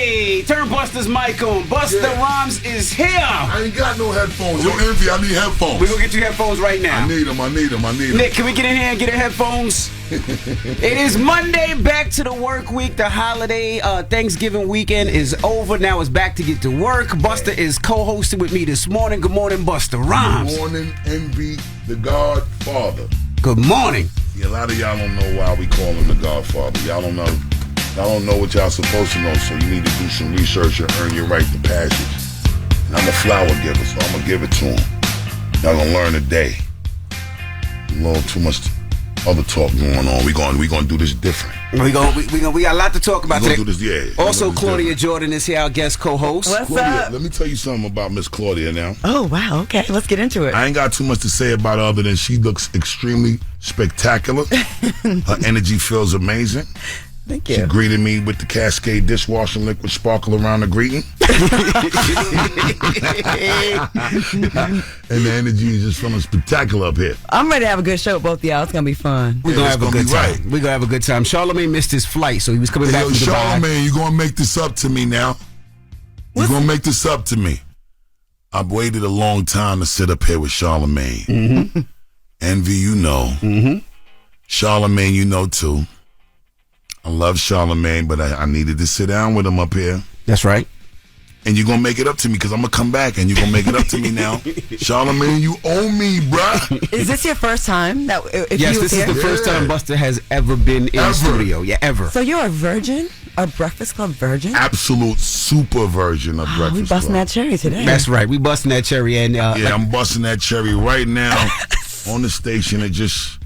Hey, turn Busta's mic on. Busta Rhymes is here. I ain't got no headphones. Yo, Envy, I need headphones. We're going to get you headphones right now. I need them. Nick, can we get in here and get headphones? It is Monday, back to the work week. The holiday Thanksgiving weekend is over. Now it's back to get to work. Busta is co-hosting with me this morning. Good morning, Busta Rhymes. Good morning, Envy, the Godfather. Good morning. Yeah, a lot of y'all don't know why we call him the Godfather. Y'all don't know. Y'all don't know what y'all supposed to know, so you need to do some research and earn your right to passage. And I'm a flower giver, so I'm going to give it to him. Y'all going to learn today. A little too much other talk going on. We gonna do this different. We got a lot to talk about today. Do this, yeah. Also, Claudia Jordan is here, our guest co-host. What's Claudia, up? let me tell you something about Miss Claudia now. Oh, wow. Okay, let's get into it. I ain't got too much to say about her other than she looks extremely spectacular. Her energy feels amazing. Thank you. She greeted me with the Cascade dishwashing liquid sparkle around the greeting. And the energy is just feeling spectacular up here. I'm ready to have a good show with both of y'all. It's going to be fun. We're going to have a good time. Right. We're going to have a good time. Charlamagne missed his flight, so he was coming back from Dubai. Charlamagne, you're going to make this up to me now. You're going to make this up to me. I've waited a long time to sit up here with Charlamagne. Mm-hmm. Envy, you know. Mm-hmm. Charlamagne, you know, too. I love Charlamagne, but I needed to sit down with him up here. That's right. And you're going to make it up to me because I'm going to come back and you're going to make it up to me now. Charlamagne, you owe me, bruh. Is this your first time? Yes, this is the first time Busta has ever been in the studio. Yeah, ever. So you're a virgin? A Breakfast Club virgin? Absolute super version of Breakfast We busting Club. that cherry today. That's right. We busting that cherry. And yeah, I'm busting that cherry right now on the station. It just,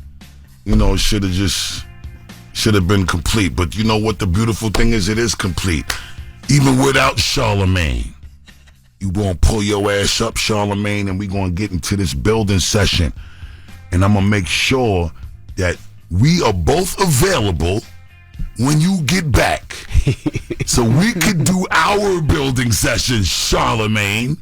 should have been complete. But you know what the beautiful thing is? It is complete. Even without Charlamagne. You gonna pull your ass up, Charlamagne, and we gonna get into this building session. And I'm gonna make sure that we are both available when you get back. So we could do our building session, Charlamagne.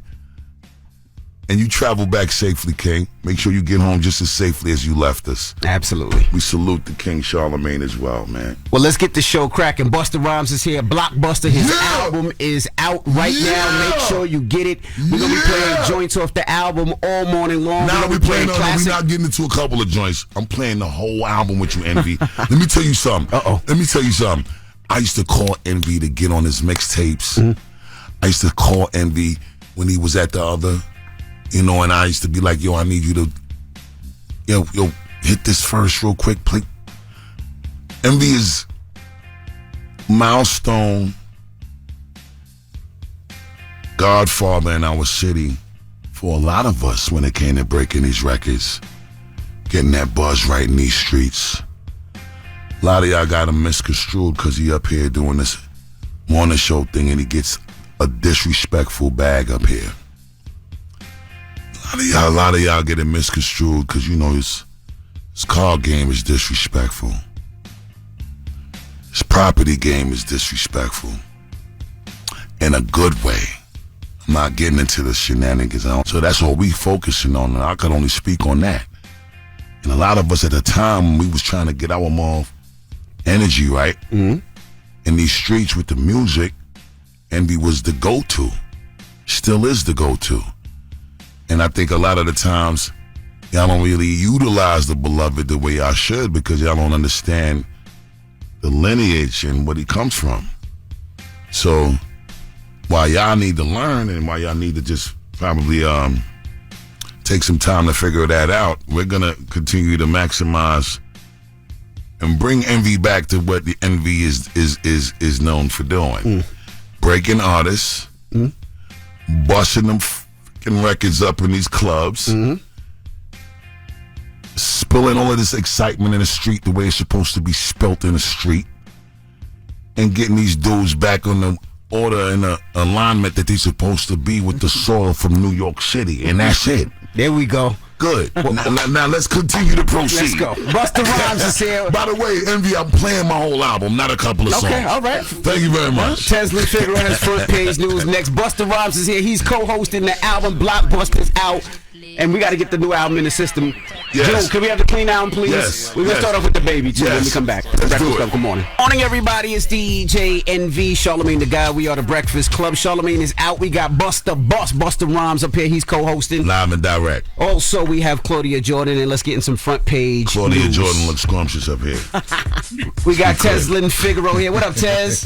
And you travel back safely, King. Make sure you get home just as safely as you left us. Absolutely. We salute the King Charlamagne as well, man. Well, let's get the show cracking. Busta Rhymes is here. Blockbuster. His album is out right now. Make sure you get it. We're going to be playing joints off the album all morning long. Now we're playing we're not getting into a couple of joints. I'm playing the whole album with you, Envy. Let me tell you something. Let me tell you something. I used to call Envy to get on his mixtapes. Mm-hmm. I used to call Envy when he was at the other... and I used to be like, yo, I need you to, yo, hit this first real quick, please. Envy is milestone godfather in our city for a lot of us when it came to breaking these records, getting that buzz right in these streets. A lot of y'all got him misconstrued because he up here doing this morning show thing and he gets a disrespectful bag up here. A lot of y'all get it misconstrued because, his car game is disrespectful. His property game is disrespectful. In a good way. I'm not getting into the shenanigans. So that's what we focusing on, and I could only speak on that. And a lot of us at the time, we was trying to get our more energy right. Mm-hmm. In these streets with the music, Envy was the go-to. Still is the go-to. And I think a lot of the times, y'all don't really utilize the beloved the way y'all should because y'all don't understand the lineage and what he comes from. So, while y'all need to learn and while y'all need to just probably take some time to figure that out, we're going to continue to maximize and bring Envy back to what the Envy is known for doing. Breaking artists, busting them records up in these clubs, spilling all of this excitement in the street the way it's supposed to be spilt in the street, and getting these dudes back on the order and the alignment that they're supposed to be with the soil from New York City, and that's it. There we go. Good. Now let's continue to proceed. Let's go. Busta Rhymes is here. By the way, Envy, I'm playing my whole album, not a couple of songs. Okay, all right. Thank you very much. Tesla Figueroa's first page news next. Busta Rhymes is here. He's co-hosting the album. Blockbuster's out. And we got to get the new album in the system. Yes. June, can we have the clean album, please? Yes. We're going to start off with the baby, too, when we come back. Let's Breakfast do it. Club, good morning. Morning, everybody. It's DJ NV, Charlamagne the Guy. We are the Breakfast Club. Charlamagne is out. We got Busta Rhymes up here. He's co-hosting. Live and direct. Also, we have Claudia Jordan, and let's get in some front page Claudia news. Jordan looks scrumptious up here. We got Teslin Figaro here. What up, Tez?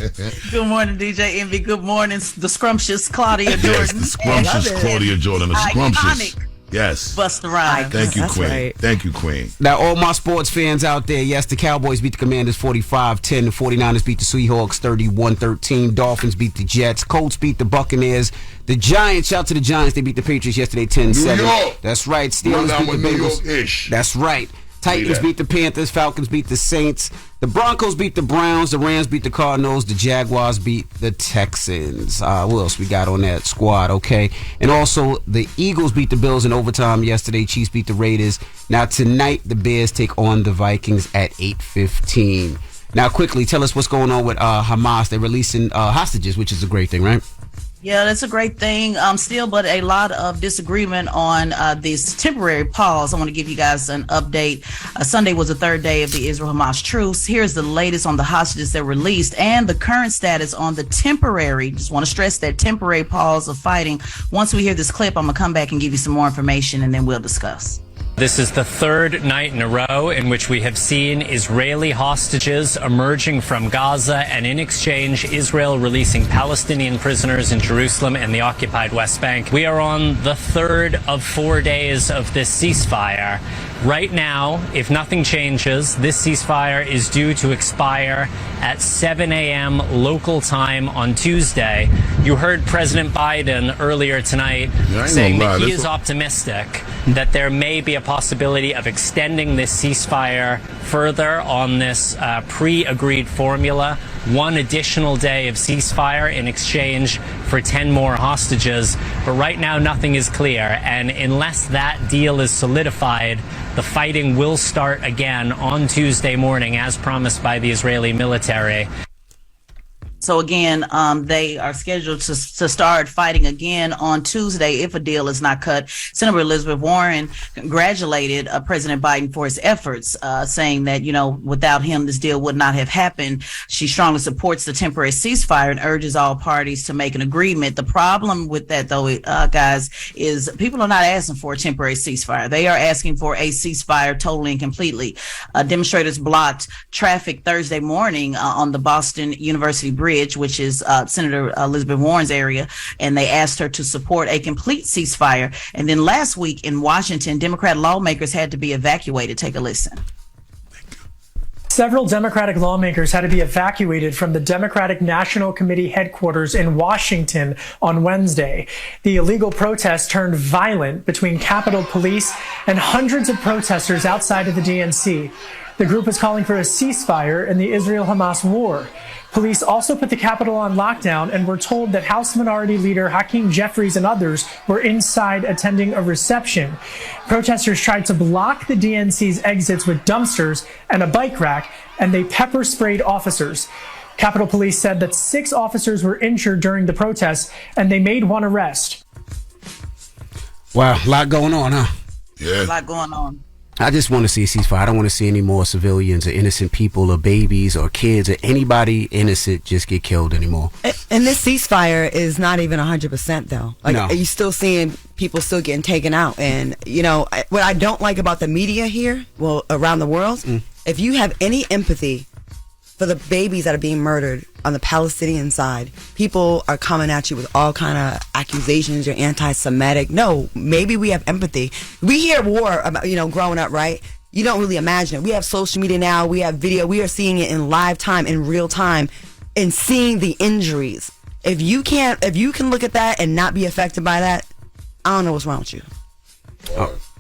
Good morning, DJ Envy. Good morning, the scrumptious Claudia Jordan. Yes, the scrumptious Claudia Jordan. The scrumptious. Iconic Yes. Busta Rhymes. Thank you, That's Queen. right. Thank you, Queen. Now, all my sports fans out there, yes, the Cowboys beat the Commanders 45-10. The 49ers beat the Seahawks 31-13. Dolphins beat the Jets. Colts beat the Buccaneers. The Giants, shout to the Giants, they beat the Patriots yesterday 10-7. New York. That's right. Steelers Down beat with the New Bengals. York-ish. That's right. Titans beat the Panthers. Falcons beat the Saints. The Broncos beat the Browns. The Rams beat the Cardinals. The Jaguars beat the Texans. What else we got on that squad? Okay. And also, the Eagles beat the Bills in overtime yesterday. Chiefs beat the Raiders. Now, tonight, the Bears take on the Vikings at 8:15. Now, quickly, tell us what's going on with Hamas. They're releasing hostages, which is a great thing, right? Yeah, that's a great thing. Still, but a lot of disagreement on this temporary pause. I want to give you guys an update. Sunday was the third day of the Israel-Hamas truce. Here's the latest on the hostages that were released and the current status on the temporary, just want to stress that temporary pause of fighting. Once we hear this clip, I'm going to come back and give you some more information, and then we'll discuss. This is the third night in a row in which we have seen Israeli hostages emerging from Gaza, and in exchange, Israel releasing Palestinian prisoners in Jerusalem and the occupied West Bank. We are on the third of 4 days of this ceasefire. Right now, if nothing changes, this ceasefire is due to expire at 7 a.m. local time on Tuesday. You heard President Biden earlier tonight saying that he is optimistic that there may be a possibility of extending this ceasefire further on this pre-agreed formula. One additional day of ceasefire in exchange for 10 more hostages. But right now, nothing is clear. And unless that deal is solidified, the fighting will start again on Tuesday morning, as promised by the Israeli military. So again, they are scheduled to start fighting again on Tuesday if a deal is not cut. Senator Elizabeth Warren congratulated President Biden for his efforts, saying that, you know, without him, this deal would not have happened. She strongly supports the temporary ceasefire and urges all parties to make an agreement. The problem with that, though, guys, is people are not asking for a temporary ceasefire. They are asking for a ceasefire totally and completely. Demonstrators blocked traffic Thursday morning on the Boston University Bridge, which is Senator Elizabeth Warren's area, and they asked her to support a complete ceasefire. And then last week in Washington, Democrat lawmakers had to be evacuated. Take a listen. Several Democratic lawmakers had to be evacuated from the Democratic National Committee headquarters in Washington on Wednesday. The illegal protest turned violent between Capitol Police and hundreds of protesters outside of the DNC. The group is calling for a ceasefire in the Israel-Hamas war. Police also put the Capitol on lockdown and were told that House Minority Leader Hakeem Jeffries and others were inside attending a reception. Protesters tried to block the DNC's exits with dumpsters and a bike rack, and they pepper sprayed officers. Capitol Police said that 6 officers were injured during the protests, and they made one arrest. Wow, a lot going on, huh? Yeah. A lot going on. I just want to see a ceasefire. I don't want to see any more civilians or innocent people or babies or kids or anybody innocent just get killed anymore. And this ceasefire is not even 100% though. Like, No. are you still seeing people still getting taken out? And, you know, what I don't like about the media here, well, around the world, if you have any empathy for the babies that are being murdered on the Palestinian side, people are coming at you with all kind of accusations. You're anti-Semitic. No, maybe we have empathy. We hear war about, you know, growing up, right? You don't really imagine it. We have social media now. We have video. We are seeing it in live time, in real time, and seeing the injuries. If you can look at that and not be affected by that, I don't know what's wrong with you.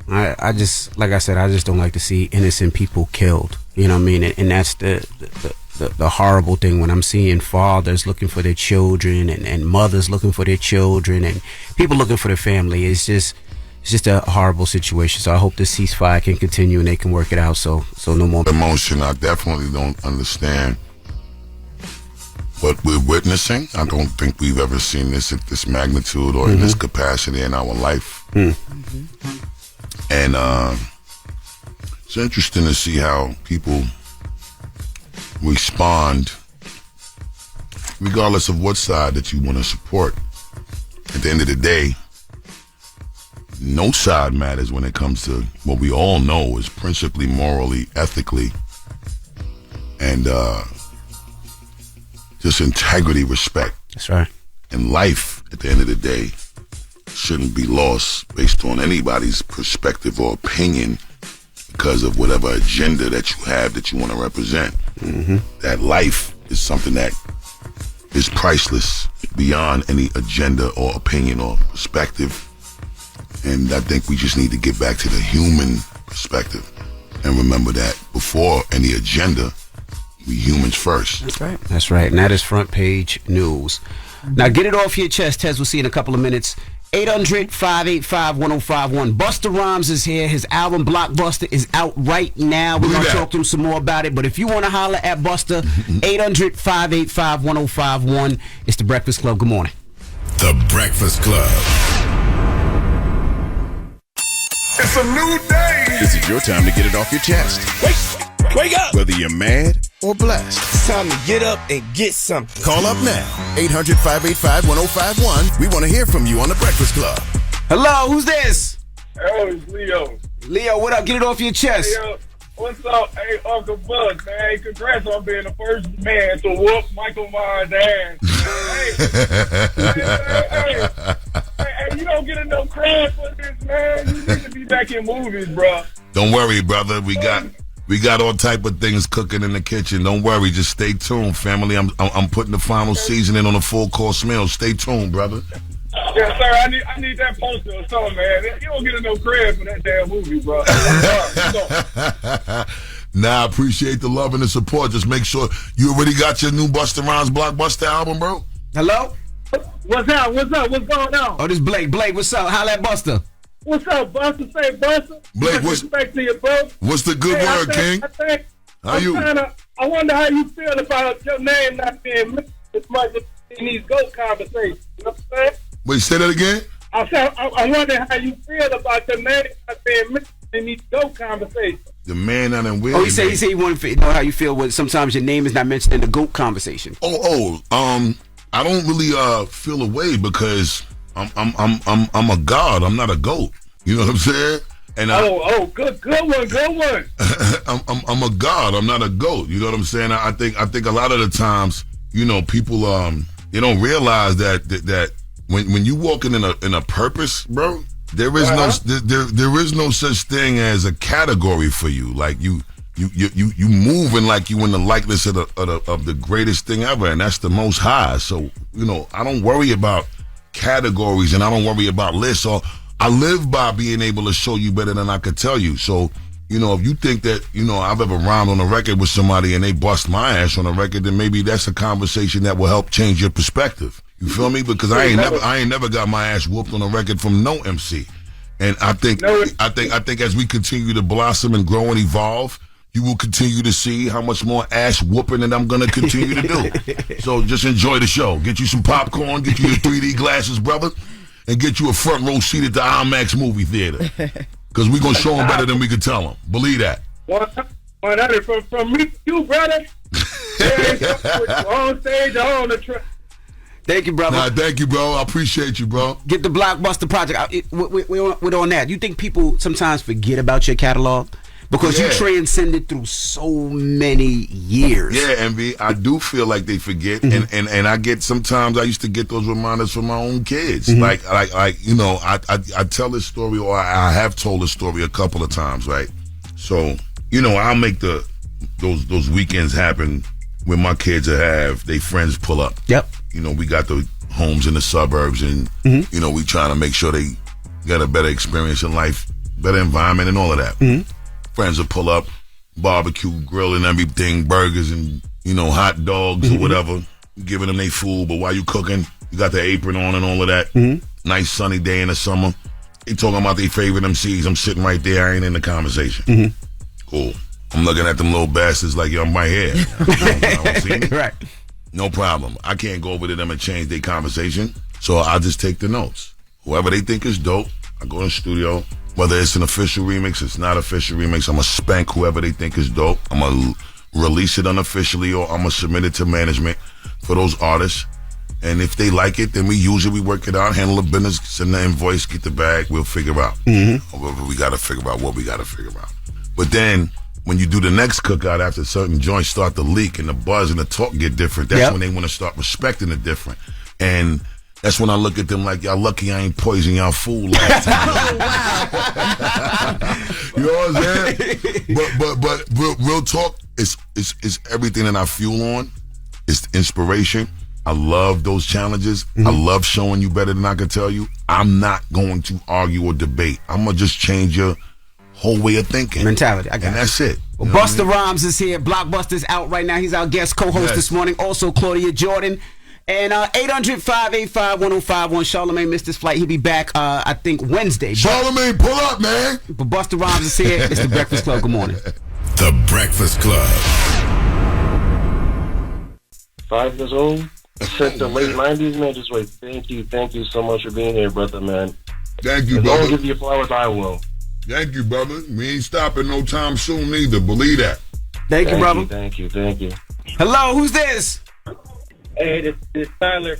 I just, like I said, I just don't like to see innocent people killed. You know what I mean? And that's the horrible thing when I'm seeing fathers looking for their children and mothers looking for their children and people looking for their family. It's just a horrible situation. So I hope this ceasefire can continue and they can work it out. So no more Emotion. I definitely don't understand what we're witnessing. I don't think we've ever seen this at this magnitude or in this capacity in our life. And it's interesting to see how people respond regardless of what side that you want to support. At the end of the day, no side matters when it comes to what we all know is principally, morally, ethically, and just integrity, respect. That's right. And life, at the end of the day, shouldn't be lost based on anybody's perspective or opinion because of whatever agenda that you have that you want to represent. Mm-hmm. That life is something that is priceless beyond any agenda or opinion or perspective. And I think we just need to get back to the human perspective and remember that before any agenda, we humans first. That's right. That's right. And that is front page news. Now get it off your chest, Tez. We'll see you in a couple of minutes. 800-585-1051. Busta Rhymes is here. His album Blockbuster is out right now. We're going to talk to him some more about it. But if you want to holler at Busta, 800-585-1051. It's The Breakfast Club. Good morning. The Breakfast Club. It's a new day. This is your time to get it off your chest. Wake up! Whether you're mad or blessed. It's time to get up and get something. Call up now. 800-585-1051. We want to hear from you on The Breakfast Club. Hello, who's this? Oh, it's Leo. Leo, what up? Get it off your chest. Leo, what's up? Hey, Uncle Bud, man. Congrats on being the first man to whoop Michael Myers' ass. Hey, you don't get enough credit for this, man. You need to be back in movies, bro. Don't worry, brother. We got all type of things cooking in the kitchen. Don't worry. Just stay tuned, family. I'm putting the final seasoning on a full course meal. Stay tuned, brother. Yes, sir. I need that poster or something, man. You don't get enough credit for that damn movie, bro. Nah, I appreciate the love and the support. Just make sure you already got your new Busta Rhymes Blockbuster album, bro. Hello? What's up? What's going on? Oh, this Blake. Blake, what's up? Holla at Busta. What's up, Buster? Say, Buster. Blake, respect to you, bro. What's the good word, King? I wonder how you feel about your name not being mentioned as much in these GOAT conversations. You know what I'm saying? Wait, say that again? I wonder how you feel about your name not being mentioned in these GOAT conversations. The man that I'm with. Oh, he said he wanted to know how you feel when sometimes your name is not mentioned in the GOAT conversation. I don't really feel a way because I'm a god. I'm not a goat. You know what I'm saying? And good one. I'm a god. I'm not a goat. You know what I'm saying? I think a lot of the times, you know, people they don't realize that when you walking in a purpose, bro, there is there is no such thing as a category for you. Like you moving like you in the likeness of the greatest thing ever, and that's the Most High. So, you know, I don't worry about categories and I don't worry about lists. Or I live by being able to show you better than I could tell you. So, you know, if you think that, you know, I've ever rhymed on a record with somebody and they bust my ass on a record, then maybe that's a conversation that will help change your perspective. You feel me? Because I ain't never got my ass whooped on a record from no MC. And I think as we continue to blossom and grow and evolve, you will continue to see how much more ass whooping that I'm going to continue to do. So just enjoy the show. Get you some popcorn, get you your 3D glasses, brother, and get you a front row seat at the IMAX movie theater. Because we're going to show them better than we can tell them. Believe that. 100 from me to you, brother. On stage or on the track. Thank you, brother. Nah, thank you, bro. I appreciate you, bro. Get the Blockbuster project. We're on that. You think people sometimes forget about your catalog? Because you transcended through so many years. Yeah, Envy. I do feel like they forget, and I get sometimes I used to get those reminders from my own kids. Like you know, I tell this story, or I have told this story a couple of times, right? So, you know, I'll make those weekends happen when my kids have their friends pull up. Yep. You know, we got the homes in the suburbs, and you know, we trying to make sure they got a better experience in life, better environment, and all of that. Friends will pull up, barbecue, grill and everything, burgers and, you know, hot dogs or whatever, giving them their food. But while you cooking, you got the apron on and all of that. Nice sunny day in the summer. They talking about their favorite MCs. I'm sitting right there. I ain't in the conversation. Cool. I'm looking at them little bastards like, yo, I'm right here. I don't see me. Right. No problem. I can't go over to them and change their conversation. So I'll just take the notes. Whoever they think is dope, I go in the studio, Whether it's an official remix, it's not official remix, I'm going to spank whoever they think is dope. I'm going to release it unofficially, or I'm going to submit it to management for those artists. And if they like it, then we work it out, handle the business, send the invoice, get the bag, we'll figure out. We got to figure out what we got to figure out. But then, when you do the next cookout after certain joints start to leak and the buzz and the talk get different, that's when they want to start respecting it different. And that's when I look at them like, y'all lucky I ain't poison y'all food last time. You know what I'm saying? But real talk, it's everything that I fuel on. It's inspiration. I love those challenges. I love showing you better than I can tell you. I'm not going to argue or debate. I'm going to just change your whole way of thinking. Mentality. I got it. And that's it. Well, Busta Rhymes is here. Blockbuster's out right now. He's our guest co-host this morning. Also, Claudia Jordan. And 800-585-1051. Charlamagne missed his flight. He'll be back, I think, Wednesday. Charlamagne, pull up, man. But Busta Rhymes is here. It's The Breakfast Club. Good morning. The Breakfast Club. 5 years old. Since the late 90s, man. Just wait. Thank you so much for being here, brother, man. Thank you, If I brother. don't give you flowers, I will. Thank you, brother. We ain't stopping no time soon either. Believe that. Thank you, brother. Thank you. Hello, who's this? Hey, this is Tyler.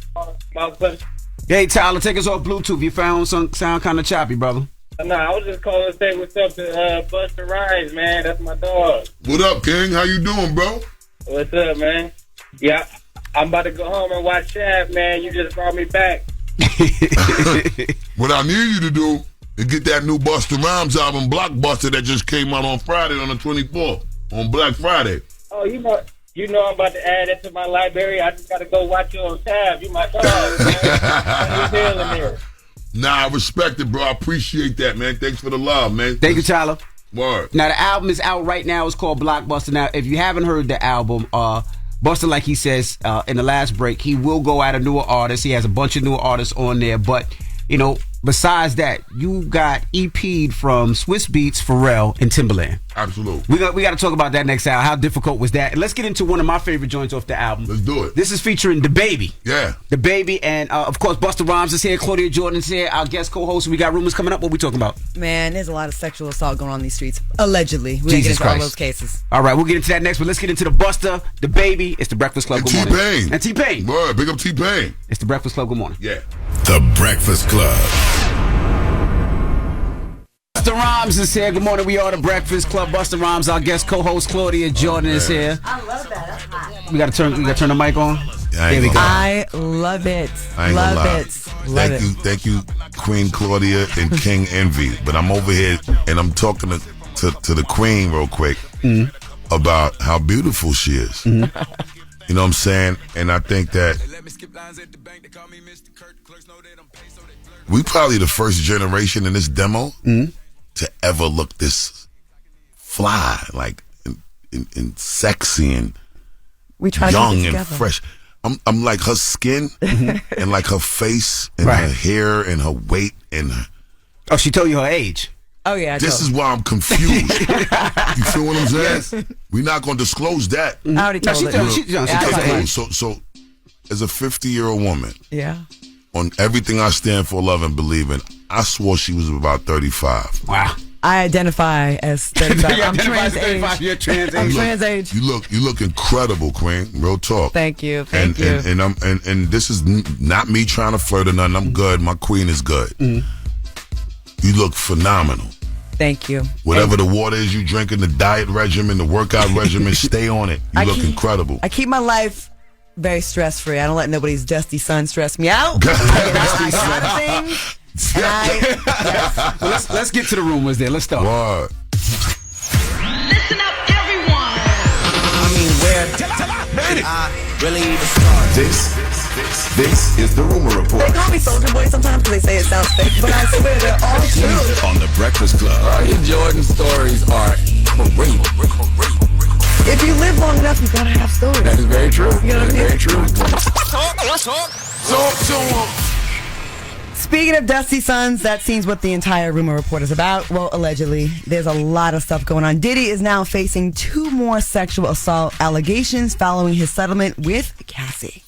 Hey, Tyler, take us off Bluetooth. Your phone sound kind of choppy, brother. No, I was just calling to say what's up to Busta Rhymes, man. That's my dog. What up, King? How you doing, bro? What's up, man? Yeah, I'm about to go home and watch Shaft, man. You just brought me back. What I need you to do is get that new Busta Rhymes album, Blockbuster, that just came out on Friday on the 24th, on Black Friday. Oh, you know I'm about to add it to my library. I just got to go watch you on tab. You my dog, man. Nah, I respect it, bro. I appreciate that, man. Thanks for the love, man. Thank you, Tyler. Word. Now, the album is out right now. It's called Blockbuster. Now, if you haven't heard the album, Busta, like he says in the last break, he will go at a newer artist. He has a bunch of newer artists on there. But, you know, besides that, you got EP'd from Swiss Beats, Pharrell, and Timbaland. Absolutely. We got to talk about that next hour. How difficult was that? And let's get into one of my favorite joints off the album. Let's do it. This is featuring The Baby. Yeah. The Baby, and of course, Busta Rhymes is here. Claudia Jordan is here. Our guest co-host. We got rumors coming up. What we talking about? Man, there's a lot of sexual assault going on in these streets. Allegedly. We Jesus get into Christ. all those cases. All right, we'll get into that next, but let's get into the Busta, The Baby. It's The Breakfast Club. And Good morning. T-Pain. And T-Pain. Word. Big up T-Pain. It's The Breakfast Club. Good morning. Yeah. The Breakfast Club. Busta Rhymes is here. Good morning. We are The Breakfast Club. Busta Rhymes, our guest co-host Claudia Jordan is here. I love that. That's hot. We got to turn the mic on. There we go. I love it. I ain't gonna Love lie. it. Love it. Thank you, Queen Claudia and King Envy. But I'm over here and I'm talking to the Queen real quick about how beautiful she is. You know what I'm saying? And I think that we probably the first generation in this demo to ever look this fly, like and sexy and We try young to keep it and together. fresh. I'm like her skin and like her face and her hair and her weight and her, Oh, she told you her age. Oh, yeah. this is why I'm confused. You feel what I'm saying? We're not going to disclose that. I already told it. she told her age. So as a 50-year-old woman, Yeah. on everything I stand for, love and believe in, I swore she was about 35. Wow. I identify as 35. I'm trans age. You're trans I'm age. trans age. You look incredible, Queen. Real talk. Thank you. And this is not me trying to flirt or nothing. I'm good. My queen is good. You look phenomenal. Thank you. Whatever the water is you drinking, the diet regimen, the workout regimen, stay on it. You look incredible. I keep my life very stress-free. I don't let nobody's dusty son stress me out. I get out my lot of things. And Well, let's get to the rumors there. Let's start. What? Listen up, everyone. I mean, where I really even start. This is the Rumor Report They call me Soldier Boy sometimes because they say it sounds fake, but I swear they're all true. on The Breakfast Club. Your Jordan stories are great. If you live long enough, you gotta have stories. That is very true. You know what I mean? Very true. Talk to him. Speaking of Dusty Sons, that seems what the entire Rumor Report is about. Well, allegedly, there's a lot of stuff going on. Diddy is now facing 2 more sexual assault allegations following his settlement with Cassie.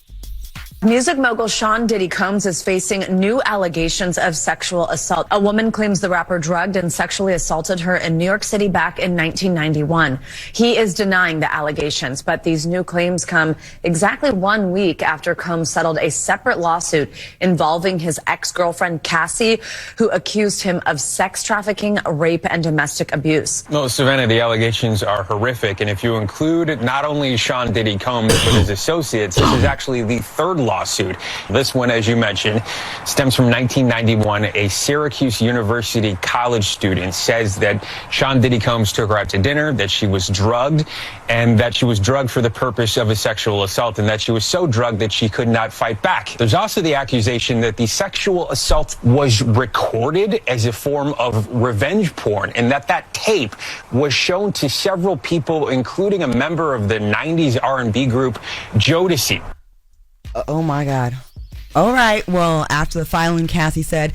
Music mogul Sean Diddy Combs is facing new allegations of sexual assault. A woman claims the rapper drugged and sexually assaulted her in New York City back in 1991. He is denying the allegations, but these new claims come exactly 1 week after Combs settled a separate lawsuit involving his ex-girlfriend Cassie, who accused him of sex trafficking, rape, and domestic abuse. Well, Savannah, the allegations are horrific, and if you include not only Sean Diddy Combs but his associates, this is actually the third lawsuit. This one, as you mentioned, stems from 1991. A Syracuse University college student says that Sean Diddy Combs took her out to dinner, that she was drugged, and that she was drugged for the purpose of a sexual assault, and that she was so drugged that she could not fight back. There's also the accusation that the sexual assault was recorded as a form of revenge porn, and that tape was shown to several people, including a member of the 90s R&B group Jodeci. Oh my God. All right. Well, after the filing, Cassie said,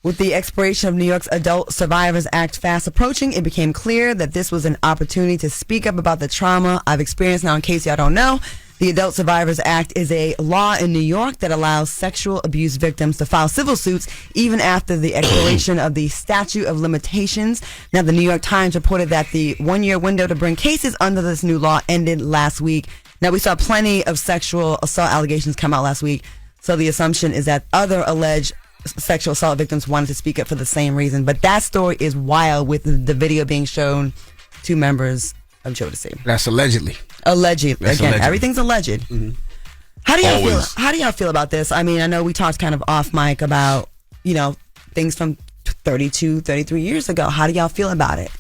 with the expiration of New York's Adult Survivors Act fast approaching, it became clear that this was an opportunity to speak up about the trauma I've experienced. Now, in case y'all don't know, the Adult Survivors Act is a law in New York that allows sexual abuse victims to file civil suits even after the expiration of the statute of limitations. Now, the New York Times reported that the 1-year window to bring cases under this new law ended last week. Now, we saw plenty of sexual assault allegations come out last week, so the assumption is that other alleged sexual assault victims wanted to speak up for the same reason. But that story is wild, with the video being shown to members of Jodeci. That's allegedly. Allegedly. That's Again, allegedly. everything's alleged. Mm-hmm. How do y'all feel about this? I mean, I know we talked kind of off mic about, things from 32, 33 years ago. How do y'all feel about it?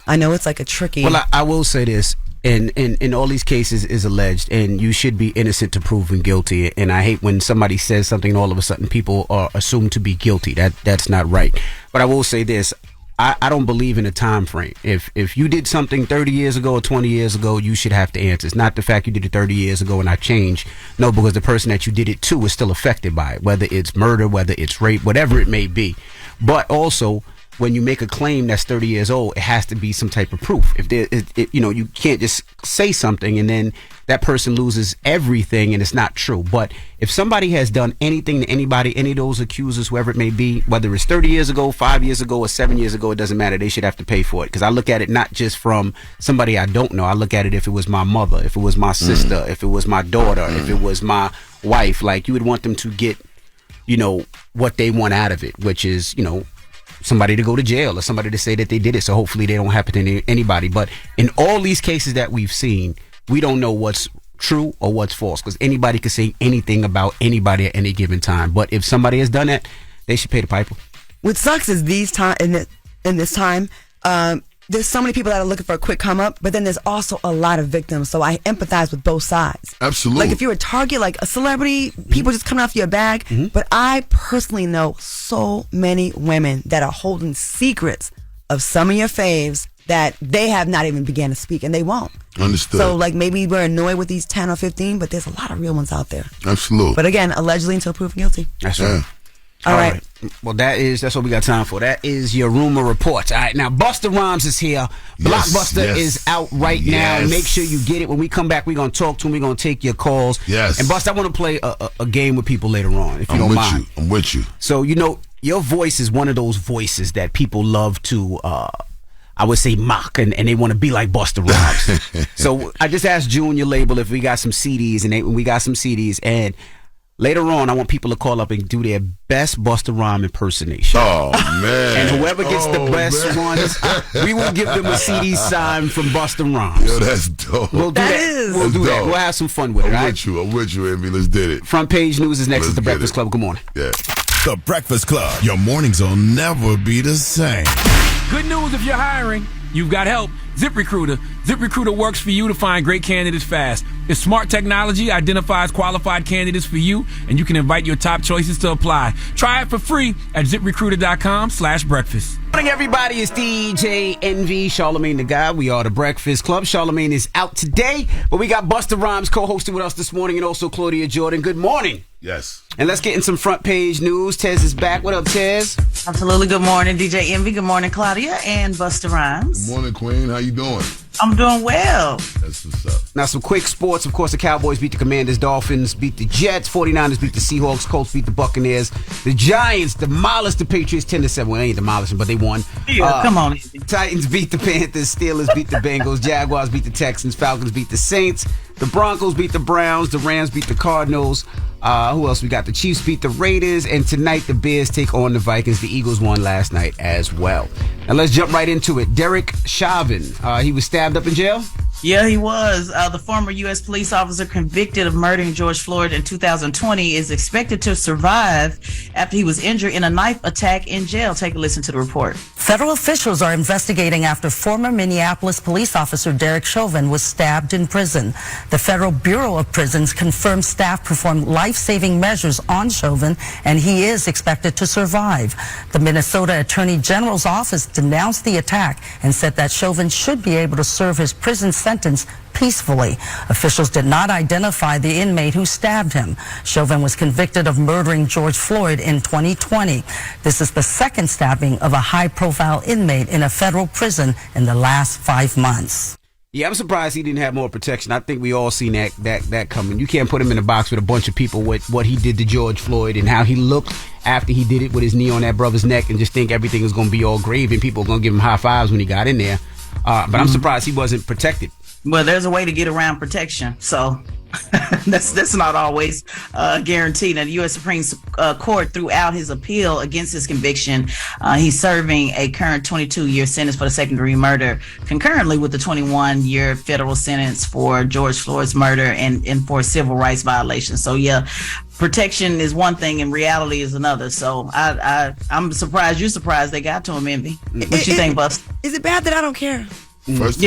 I know it's like a tricky... Well, I will say this. In all these cases is alleged, and you should be innocent to proven guilty. And I hate when somebody says something and all of a sudden people are assumed to be guilty. That's not right. But I will say this. I don't believe in a time frame. If you did something 30 years ago or 20 years ago, you should have to answer. It's not the fact you did it 30 years ago and I changed. No, because the person that you did it to is still affected by it, whether it's murder, whether it's rape, whatever it may be. But also, when you make a claim that's 30 years old, it has to be some type of proof. You can't just say something and then that person loses everything and it's not true. But if somebody has done anything to anybody, any of those accusers, whoever it may be, whether it's 30 years ago, 5 years ago, or 7 years ago, it doesn't matter. They should have to pay for it. Because I look at it not just from somebody I don't know. I look at it if it was my mother, if it was my sister, if it was my daughter, if it was my wife. Like, you would want them to get, what they want out of it, which is, somebody to go to jail or somebody to say that they did it. So hopefully they don't happen to anybody. But in all these cases that we've seen, we don't know what's true or what's false, because anybody can say anything about anybody at any given time. But if somebody has done that, they should pay the piper. What sucks is in this time, there's so many people that are looking for a quick come up, but then there's also a lot of victims. So I empathize with both sides. Absolutely. Like, if you're a target, like a celebrity, people just coming off your bag. Mm-hmm. But I personally know so many women that are holding secrets of some of your faves that they have not even began to speak, and they won't. Understood. So, like, maybe we're annoyed with these 10 or 15, but there's a lot of real ones out there. Absolutely. But again, allegedly until proven guilty. That's right. All right. Well, that's what we got time for. That is your rumor report. All right. Now, Busta Rhymes is here. Blockbuster is out right now. Make sure you get it. When we come back, we're going to talk to him. We're going to take your calls. Yes. And Busta, I want to play a game with people later on, if you don't mind. I'm with you. So, your voice is one of those voices that people love to, I would say, mock, and they want to be like Busta Rhymes. So I just asked June, your label, if we got some CDs, and we got some CDs, and later on, I want people to call up and do their best Busta Rhymes impersonation. Oh, man. And whoever gets the best ones, we will give them a CD signed from Busta Rhymes. Yo, that's dope. We'll do that. We'll do that. We'll have some fun with it, I'm with you, Envy. Let's do it. Front page news is next. It's The Breakfast Club. Good morning. Yeah. The Breakfast Club. Your mornings will never be the same. Good news if you're hiring. You've got help. ZipRecruiter. ZipRecruiter works for you to find great candidates fast. Its smart technology identifies qualified candidates for you, and you can invite your top choices to apply. Try it for free at ZipRecruiter.com/breakfast. Good morning, everybody. It's DJ Envy, Charlamagne the Guy. We are The Breakfast Club. Charlamagne is out today, but we got Busta Rhymes co-hosting with us this morning, and also Claudia Jordan. Good morning. Yes. And let's get in some front page news. Tez is back. What up, Tez? Absolutely. Good morning, DJ Envy. Good morning, Claudia and Busta Rhymes. Good morning, Queen. How you you doing? I'm doing well. That's what's up. Now, some quick sports. Of course, the Cowboys beat the Commanders. Dolphins beat the Jets. 49ers beat the Seahawks. Colts beat the Buccaneers. The Giants demolished the Patriots 10-7. Well, they ain't demolishing, but they won. Yeah, come on. Titans beat the Panthers. Steelers beat the Bengals. Jaguars beat the Texans. Falcons beat the Saints. The Broncos beat the Browns. The Rams beat the Cardinals. Who else we got? The Chiefs beat the Raiders. And tonight, the Bears take on the Vikings. The Eagles won last night as well. Now, let's jump right into it. Derek Chauvin. He was stabbed up in jail? Yeah, he was. The former U.S. police officer convicted of murdering George Floyd in 2020 is expected to survive after he was injured in a knife attack in jail. Take a listen to the report. Federal officials are investigating after former Minneapolis police officer Derek Chauvin was stabbed in prison. The Federal Bureau of Prisons confirmed staff performed life-saving measures on Chauvin, and he is expected to survive. The Minnesota Attorney General's office denounced the attack and said that Chauvin should be able to serve his prison sentence peacefully. Officials did not identify the inmate who stabbed him. Chauvin was convicted of murdering George Floyd in 2020. This is the second stabbing of a high-profile inmate in a federal prison in the last 5 months. Yeah, I'm surprised he didn't have more protection. I think we all seen that coming. You can't put him in a box with a bunch of people with what he did to George Floyd and how he looked after he did it with his knee on that brother's neck and just think everything is going to be all gravy and people are going to give him high fives when he got in there. But I'm surprised he wasn't protected. Well, there's a way to get around protection, so that's not always guaranteed. Now, the U.S. Supreme Court threw out his appeal against his conviction. He's serving a current 22-year sentence for the second-degree murder, concurrently with the 21-year federal sentence for George Floyd's murder and for civil rights violations. So, yeah, protection is one thing and reality is another. So I'm surprised. You're surprised they got to him, Envy. What you think, Busta? Is it bad that I don't care? First,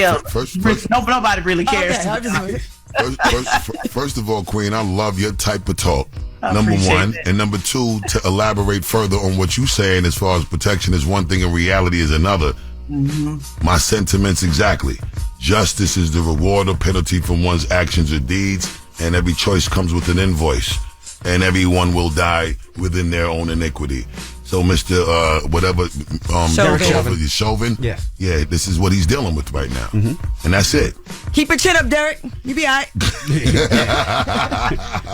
nobody really cares. Okay, first of all, Queen, I love your type of talk. Number one. And number two, to elaborate further on what you're saying as far as protection is one thing and reality is another. Mm-hmm. My sentiments exactly. Justice is the reward or penalty from one's actions or deeds, and every choice comes with an invoice, and everyone will die within their own iniquity. So, Mr. Chauvin, yeah, this is what he's dealing with right now, and that's it. Keep your chin up, Derek. You be all right.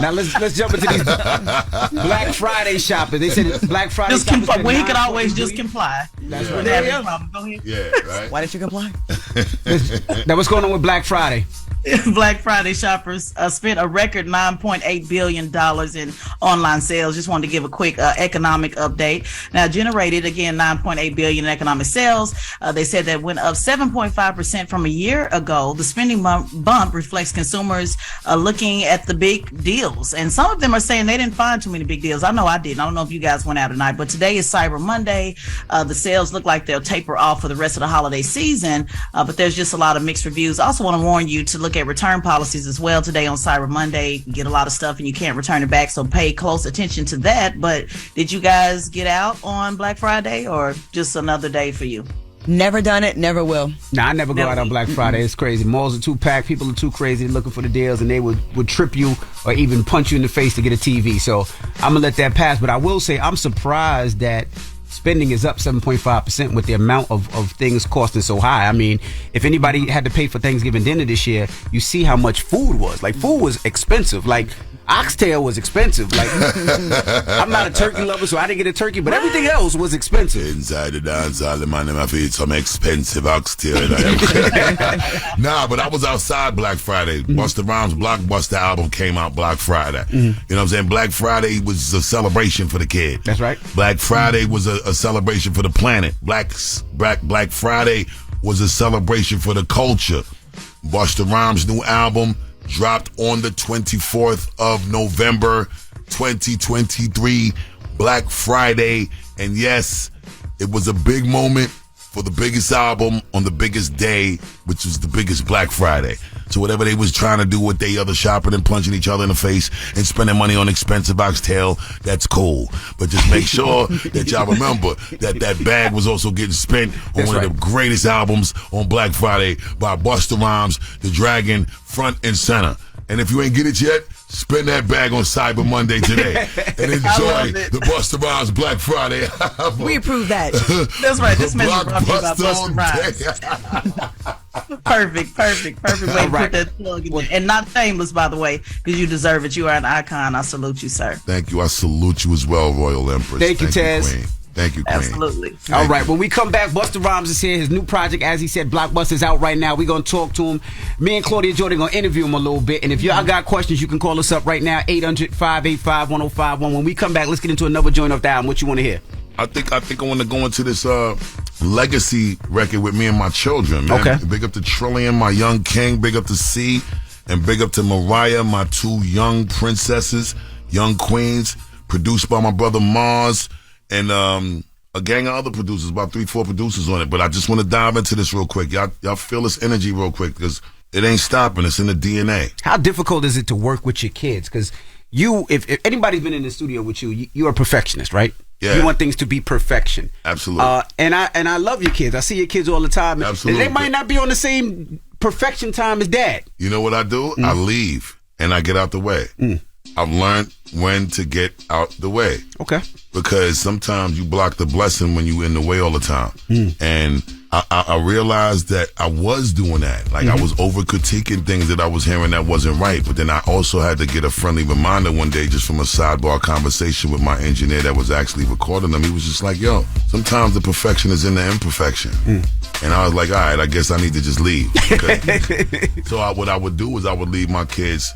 Now let's jump into these Black Friday shopping. They said Black Friday. Just comply. Well, he could always just comply. That's what they have. Go ahead. Yeah, right. Why didn't you comply? Now, what's going on with Black Friday? Black Friday shoppers spent a record $9.8 billion in online sales. Just wanted to give a quick economic update. Now, generated, again, $9.8 billion in economic sales. They said that went up 7.5% from a year ago. The spending bump reflects consumers looking at the big deals. And some of them are saying they didn't find too many big deals. I know I didn't. I don't know if you guys went out tonight, but today is Cyber Monday. The sales look like they'll taper off for the rest of the holiday season, but there's just a lot of mixed reviews. I also want to warn you to look at return policies as well today on Cyber Monday. You get a lot of stuff and you can't return it back, so pay close attention to that. But did you guys get out on Black Friday or just another day for you? Never done it, never will. Nah, I never go out on Black Friday. It's crazy. Malls are too packed. People are too crazy looking for the deals, and they would trip you or even punch you in the face to get a TV. So I'm going to let that pass. But I will say I'm surprised that spending is up 7.5% with the amount of things costing so high. I mean, if anybody had to pay for Thanksgiving dinner this year, you see how much food was. Like, food was expensive. Like, oxtail was expensive. Like, I'm not a turkey lover, so I didn't get a turkey, but everything else was expensive. Inside the dance, all the man in my feet, some expensive oxtail. Nah, but I was outside Black Friday. Busta Rhymes' Blockbuster album came out Black Friday. You know what I'm saying? Black Friday was a celebration for the kid. That's right. Black Friday was a celebration for the planet. Black Friday was a celebration for the culture. Busta Rhymes' new album dropped on the 24th of November, 2023, Black Friday. And yes, it was a big moment for the biggest album on the biggest day, which was the biggest Black Friday. So whatever they was trying to do with they other shopping and punching each other in the face and spending money on expensive oxtail, that's cool. But just make sure that y'all remember that bag was also getting spent on one of the greatest albums on Black Friday by Busta Rhymes, The Dragon, front and center. And if you ain't get it yet, spend that bag on Cyber Monday today and enjoy the Busta Rhymes Black Friday album. We approve that. That's right. This message brought to you by Busta Rhymes. Perfect way to put that plug in there. And not shameless, by the way, because you deserve it. You are an icon. I salute you, sir. Thank you. I salute you as well, Royal Empress. Thank you, Taz. Queen. Thank you, Queen. Absolutely. All right, when we come back, Busta Rhymes is here. His new project, as he said, Blockbuster, is out right now. We're going to talk to him. Me and Claudia Jordan going to interview him a little bit. And if y'all got questions, you can call us up right now, 800-585-1051. When we come back, let's get into another joint off the album. What you want to hear? I think I want to go into this legacy record with me and my children, man. Okay. Big up to Trillian, my young king. Big up to C. And big up to Mariah, my two young princesses, young queens. Produced by my brother Mars. And a gang of other producers, about 3-4 producers on it. But I just want to dive into this real quick. Y'all feel this energy real quick because it ain't stopping. It's in the DNA. How difficult is it to work with your kids? Because if anybody's been in the studio with you, you're a perfectionist, right? Yeah. You want things to be perfection. Absolutely. And I love your kids. I see your kids all the time. Absolutely. They might not be on the same perfection time as dad. You know what I do? I leave and I get out the way. I've learned when to get out the way. Okay. Because sometimes you block the blessing when you in the way all the time. And I realized that I was doing that. Like I was over critiquing things that I was hearing that wasn't right. But then I also had to get a friendly reminder one day just from a sidebar conversation with my engineer that was actually recording them. He was just like, yo, sometimes the perfection is in the imperfection. And I was like, all right, I guess I need to just leave. So what I would do is I would leave my kids.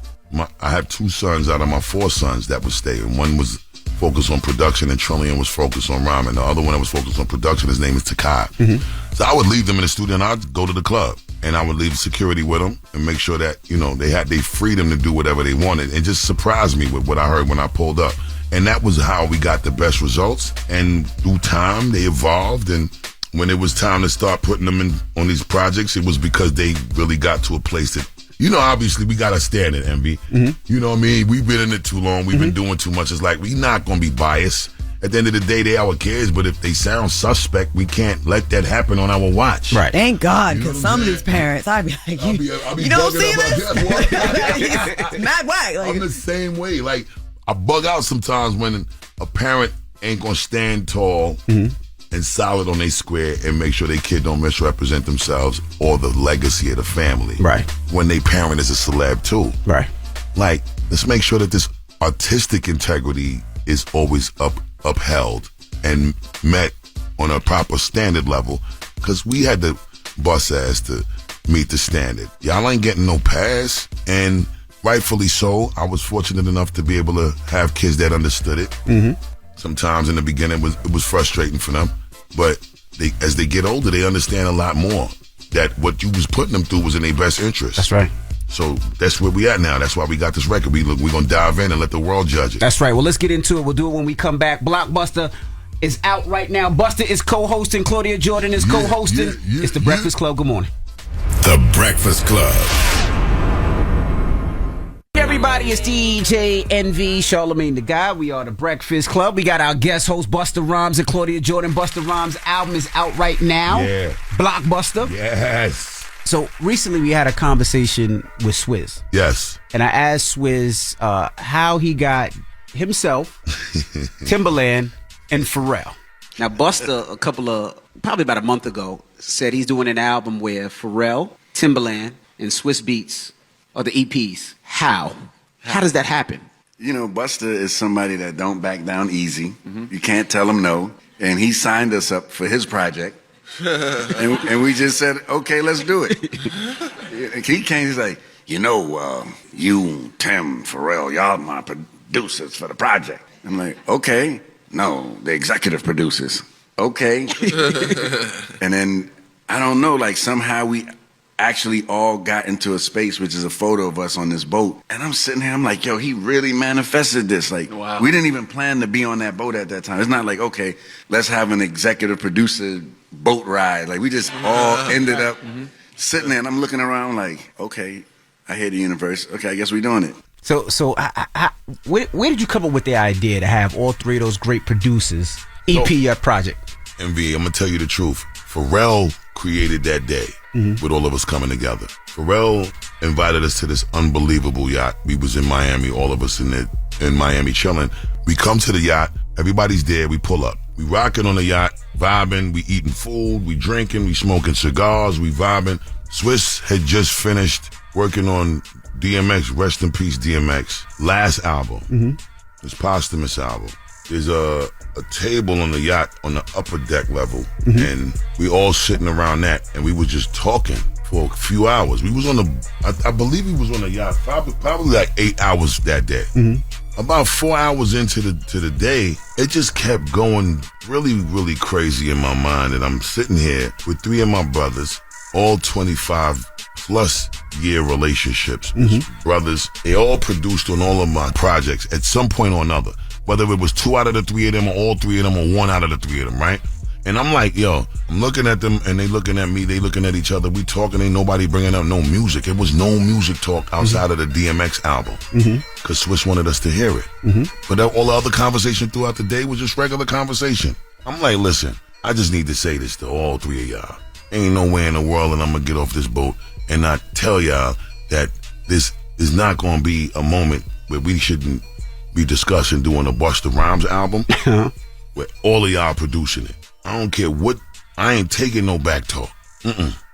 I have 2 sons out of my 4 sons that would stay. And one was focused on production and Trillian was focused on rhyming. The other one that was focused on production, his name is Tagoe. So I would leave them in the studio and I'd go to the club. And I would leave security with them and make sure that, they had their freedom to do whatever they wanted. And just surprised me with what I heard when I pulled up. And that was how we got the best results. And through time, they evolved. And when it was time to start putting them on these projects, it was because they really got to a place that, obviously we got to stand it, Envy. You know what I mean? We've been in it too long. We've been doing too much. It's like, we not going to be biased. At the end of the day, they our kids, but if they sound suspect, we can't let that happen on our watch. Right. Thank God, because some of these parents, I'd be like, you don't see this? Mad whack. I'm the same way. Like, I bug out sometimes when a parent ain't going to stand tall and solid on their square and make sure their kid don't misrepresent themselves or the legacy of the family. Right. When their parent is a celeb too. Right. Like, let's make sure that this artistic integrity is always upheld and met on a proper standard level, because we had to bust ass to meet the standard. Y'all ain't getting no pass, and rightfully so. I was fortunate enough to be able to have kids that understood it. Sometimes in the beginning it was frustrating for them, but as they get older, they understand a lot more that what you was putting them through was in their best interest. That's right. So that's where we at now. That's why we got this record. We're going to dive in and let the world judge it. That's right. Well, let's get into it. We'll do it when we come back. Blockbuster is out right now. Busta is co-hosting. Claudia Jordan is co-hosting. It's The Breakfast Club. Good morning. The Breakfast Club. Hey everybody, it's DJ NV, Charlamagne the Guy. We are The Breakfast Club. We got our guest host, Busta Rhymes and Claudia Jordan. Busta Rhymes' album is out right now. Yeah. Blockbuster. Yes. So recently we had a conversation with Swizz. Yes. And I asked Swizz how he got himself, Timbaland, and Pharrell. Now Busta, probably about a month ago, said he's doing an album where Pharrell, Timbaland, and Swizz Beatz are the EPs. How? How does that happen? Busta is somebody that don't back down easy. You can't tell him no. And he signed us up for his project. and we just said, okay, let's do it. He came, he's like, you, Tim, Pharrell, y'all my producers for the project. I'm like, okay. No, the executive producers. Okay. And then, I don't know, like somehow we actually all got into a space, which is a photo of us on this boat. And I'm sitting here, I'm like, yo, he really manifested this. Like, wow. We didn't even plan to be on that boat at that time. It's not like, okay, let's have an executive producer boat ride. Like, we just all ended up sitting there, and I'm looking around like, okay, I hear the universe. Okay, I guess we're doing it. So where did you come up with the idea to have all 3 of those great producers EP your project? MV, I'm going to tell you the truth. Pharrell created that day with all of us coming together. Pharrell invited us to this unbelievable yacht. We was in Miami, all of us in Miami chilling. We come to the yacht, everybody's there, we pull up. We rocking on the yacht, vibing, we eating food, we drinking, we smoking cigars, we vibing. Swiss had just finished working on DMX, rest in peace DMX, last album, his posthumous album. There's a table on the yacht on the upper deck level, and we all sitting around that, and we were just talking for a few hours. We was on I believe we was on the yacht probably like 8 hours that day. About 4 hours into the day, it just kept going really, really crazy in my mind, and I'm sitting here with 3 of my brothers, all 25 plus year relationships. Brothers, they all produced on all of my projects at some point or another. Whether it was 2 out of the 3 of them or all 3 of them or 1 out of the 3 of them, right? And I'm like, yo, I'm looking at them and they looking at me, they looking at each other. We talking, ain't nobody bringing up no music. It was no music talk outside of the DMX album. Because Swiss wanted us to hear it. But all the other conversation throughout the day was just regular conversation. I'm like, listen, I just need to say this to all 3 of y'all. Ain't no way in the world that I'm going to get off this boat and not tell y'all that this is not going to be a moment where we shouldn't be discussing doing a Busta Rhymes album where all of y'all producing it. I don't care what, I ain't taking no back talk.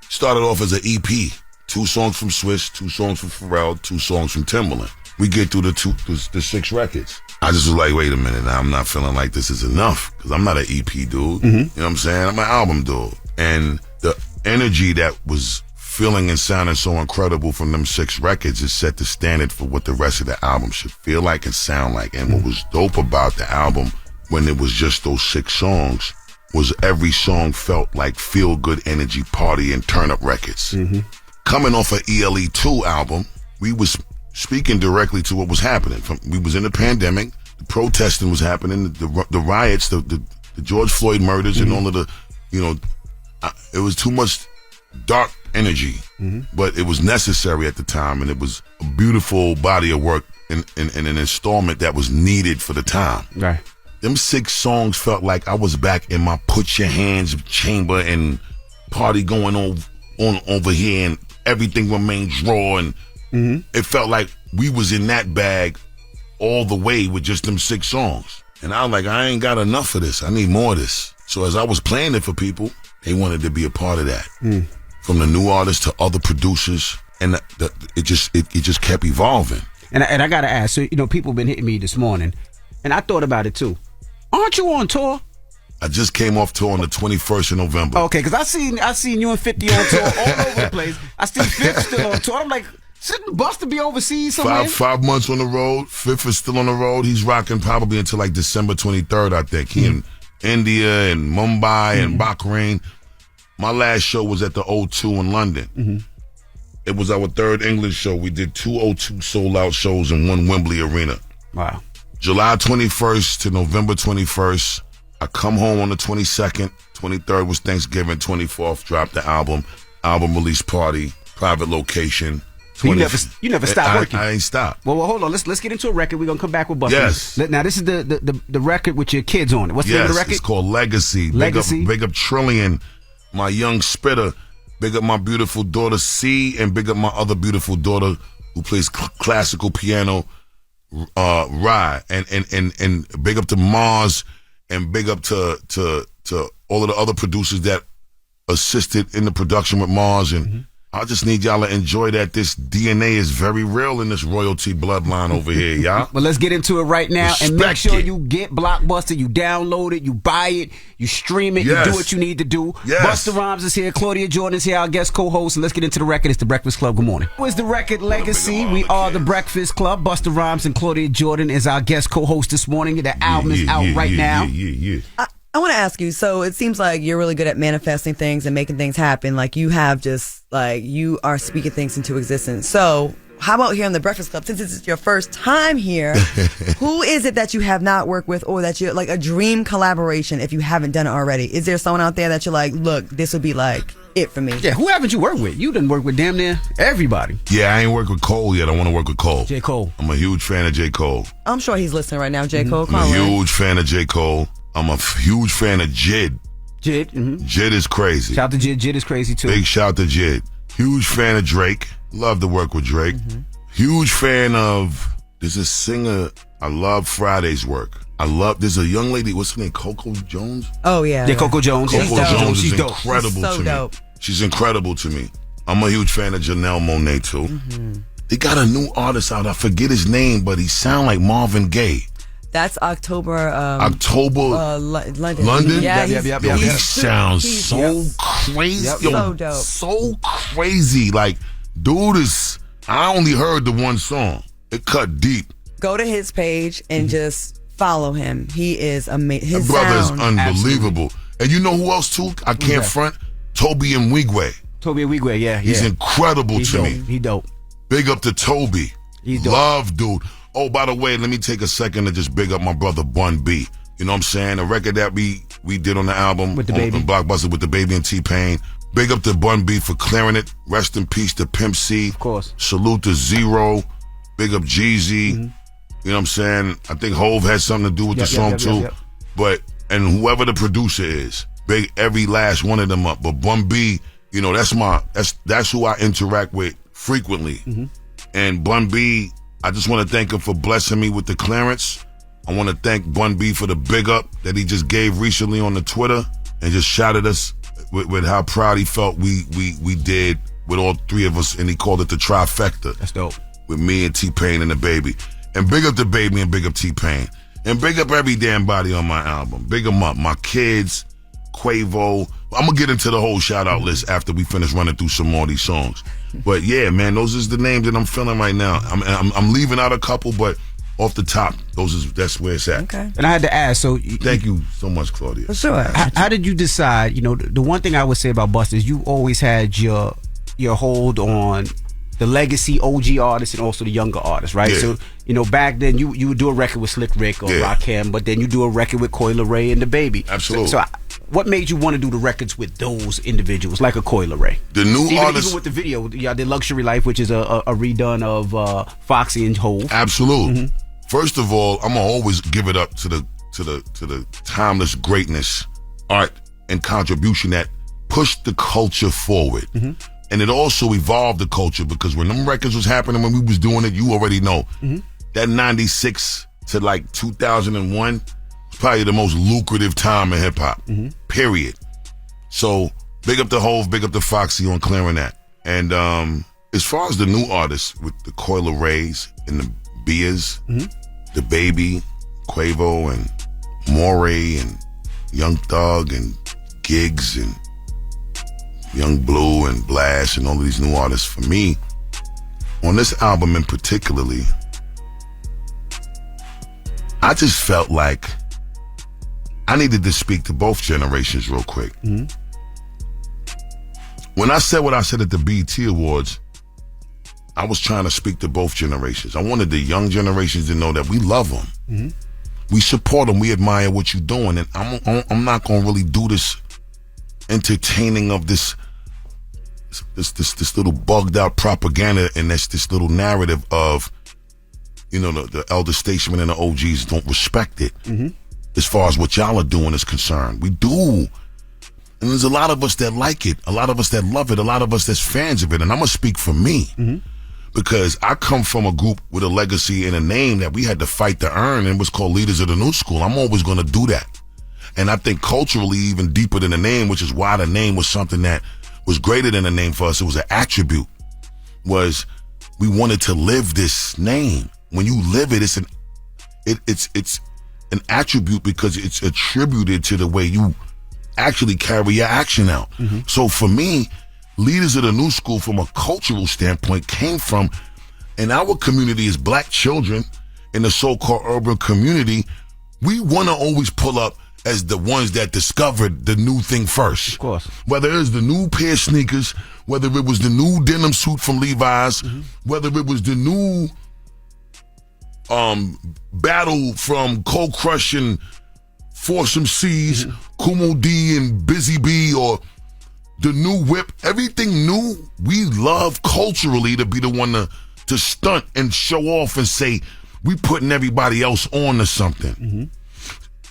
Started off as an EP. 2 songs from Swiss, 2 songs from Pharrell, 2 songs from Timbaland. We get through the 6 records. I just was like, wait a minute, now I'm not feeling like this is enough because I'm not an EP dude. You know what I'm saying? I'm an album dude. And the energy that was feeling and sounding so incredible from them 6 records is set the standard for what the rest of the album should feel like and sound like. And what was dope about the album when it was just those 6 songs was every song felt like feel-good energy party and turn-up records. Coming off an ELE2 album, we was speaking directly to what was happening. We was in the pandemic, the protesting was happening, the riots, the George Floyd murders and all of the, it was too much dark energy, but it was necessary at the time, and it was a beautiful body of work and an installment that was needed for the time. Right. Them 6 songs felt like I was back in my Put Your Hands chamber and party going on over here, and everything remains raw, and it felt like we was in that bag all the way with just them 6 songs. And I was like, I ain't got enough of this. I need more of this. So as I was playing it for people, they wanted to be a part of that. From the new artists to other producers, and it just kept evolving. And I gotta ask, so people been hitting me this morning, and I thought about it too. Aren't you on tour? I just came off tour on the 21st of November. Okay, because I seen you and 50 on tour all over the place. I see 5th still on tour. I'm like, shouldn't Busta be overseas somewhere? 5 months on the road. 5th is still on the road. He's rocking probably until like December 23rd, I think. He in India and Mumbai and Bahrain. My last show was at the O2 in London. It was our 3rd English show. We did 2 O2 sold-out shows in 1 Wembley Arena. Wow. July 21st to November 21st. I come home on the 22nd. 23rd was Thanksgiving. 24th dropped the album. Album release party. Private location. You never stopped working. I ain't stopped. Well, hold on. Let's get into a record. We're gonna come back with Busta. Yes. Now this is the record with your kids on it. What's the name of the record? It's called Legacy. Legacy. Big up Trillion, my young spitter. Big up my beautiful daughter C, and big up my other beautiful daughter who plays classical piano, Rye, and big up to Mars, and big up to all of the other producers that assisted in the production with Mars. And I just need y'all to enjoy that this DNA is very real in this royalty bloodline over here, y'all. Well, let's get into it right now. Respect and make sure it. you get Blockbuster, you download it, you buy it, you stream it, Yes. you do what you need to do. Yes. Busta Rhymes is here, Claudia Jordan is here, our guest co-host, and let's get into the record. It's The Breakfast Club. Good morning. It's the record Legacy. We are The Breakfast Club. Busta Rhymes and Claudia Jordan is our guest co-host this morning. The album is out right now. I want to ask you, so it seems like you're really good at manifesting things and making things happen. Like you have just, like, you are speaking things into existence. So how about here on The Breakfast Club, since this is your first time here, who is it that you have not worked with, or that you're like a dream collaboration if you haven't done it already? Is there someone out there that you're like, look, this would be like it for me? Yeah, who haven't you worked with? You done work with damn near everybody. Yeah, I ain't worked with Cole yet. I want to work with Cole. J. Cole. I'm a huge fan of J. Cole. I'm sure he's listening right now, J. Cole. I'm a huge fan of J. Cole. I'm a huge fan of Jid. Jid. Jid is crazy. Shout out to Jid. Jid is crazy too. Big shout to Jid. Huge fan of Drake. Love to work with Drake. Huge fan of, there's a singer, I love Friday's work. There's a young lady, what's her name, Coco Jones? Oh, yeah. Yeah, Coco Jones. Coco Jones is She's dope. incredible She's so to dope. me. She's incredible to me. I'm a huge fan of Janelle Monáe too. They got a new artist out. I forget his name, but he sound like Marvin Gaye. That's October. London. Yeah, Yo, he sounds so crazy. Yo, so dope. So crazy. Like, dude is. I only heard the one song. It cut deep. Go to his page and just follow him. He is amazing. His brother sound. is unbelievable. And you know who else too? I can't front. Toby Nwigwe. Toby Nwigwe, yeah. He's incredible to me. He dope. Big up to Toby. He's dope. Love, dude. Oh, by the way, let me take a second to just big up my brother Bun B. You know what I'm saying? The record that we did on the album with the baby, on Blockbuster with the baby and T-Pain. Big up to Bun B for clearing it. Rest in peace to Pimp C. Of course. Salute to Zero. Big up Jeezy. You know what I'm saying? I think Hove had something to do with the song too. But and whoever the producer is, big every last one of them up. But Bun B, you know, that's who I interact with frequently. And Bun B, I just want to thank him for blessing me with the clearance. I want to thank Bun B for the big up that he just gave recently on the Twitter and just shouted us with how proud he felt we did with all three of us, and he called it the trifecta. That's dope. With me and T-Pain and the baby. And big up the baby and big up T-Pain. And big up every damn body on my album. Big them up. My kids, Quavo. I'm going to get into the whole shout-out list after we finish running through some more of these songs. But yeah, man, those is the names that I'm feeling right now. I'm leaving out a couple, but off the top, that's where it's at. Okay. And I had to ask, so thank you so much, Claudia. For sure. How did you decide? You know, the one thing I would say about Busta is you always had your hold on the legacy OG artists and also the younger artists, right? Yeah. So, you know, back then you would do a record with Slick Rick or Rakim, but then you do a record with Coi Leray and the baby. Absolutely. So what made you want to do the records with those individuals, like a Coi Leray? The new artists, even with the video, y'all did Luxury Life, which is a redone of Foxy and Hove. Absolutely. First of all, I'm gonna always give it up to the timeless greatness, art, and contribution that pushed the culture forward. And it also evolved the culture, because when them records was happening, when we was doing it, you already know. That 96 to like 2001 was probably the most lucrative time in hip hop, period. So big up the Hove, big up the Foxy on clearing that. And as far as the new artists with the Coi Lerays and the Bias, the Baby, Quavo and Moray and Young Thug and Giggs and Young Blue and Blast and all of these new artists, for me, on this album in particularly, I just felt like I needed to speak to both generations real quick. When I said what I said at the BET Awards, I was trying to speak to both generations. I wanted the young generations to know that we love them. We support them. We admire what you're doing. And I'm not going to really do this entertaining of this little bugged out propaganda, and this little narrative of, you know, the elder statesmen and the OGs don't respect it. As far as what y'all are doing is concerned. We do. And there's a lot of us that like it, a lot of us that love it, a lot of us that's fans of it. And I'm going to speak for me. Because I come from a group with a legacy and a name that we had to fight to earn, and it was called Leaders of the New School. I'm always going to do that. And I think culturally, even deeper than the name, which is why the name was something that was greater than the name for us. It was an attribute. Was we wanted to live this name. When you live it, it's an attribute because it's attributed to the way you actually carry your action out. So for me, Leaders of the New School from a cultural standpoint came from, in our community as black children in the so-called urban community, we want to always pull up as the ones that discovered the new thing first. Of course. Whether it was the new pair of sneakers, whether it was the new denim suit from Levi's, whether it was the new battle from Cold Crush and Foursome C's, Kumo D and Busy B, or the new whip, everything new, we love culturally to be the one to stunt and show off and say, we putting everybody else on to something.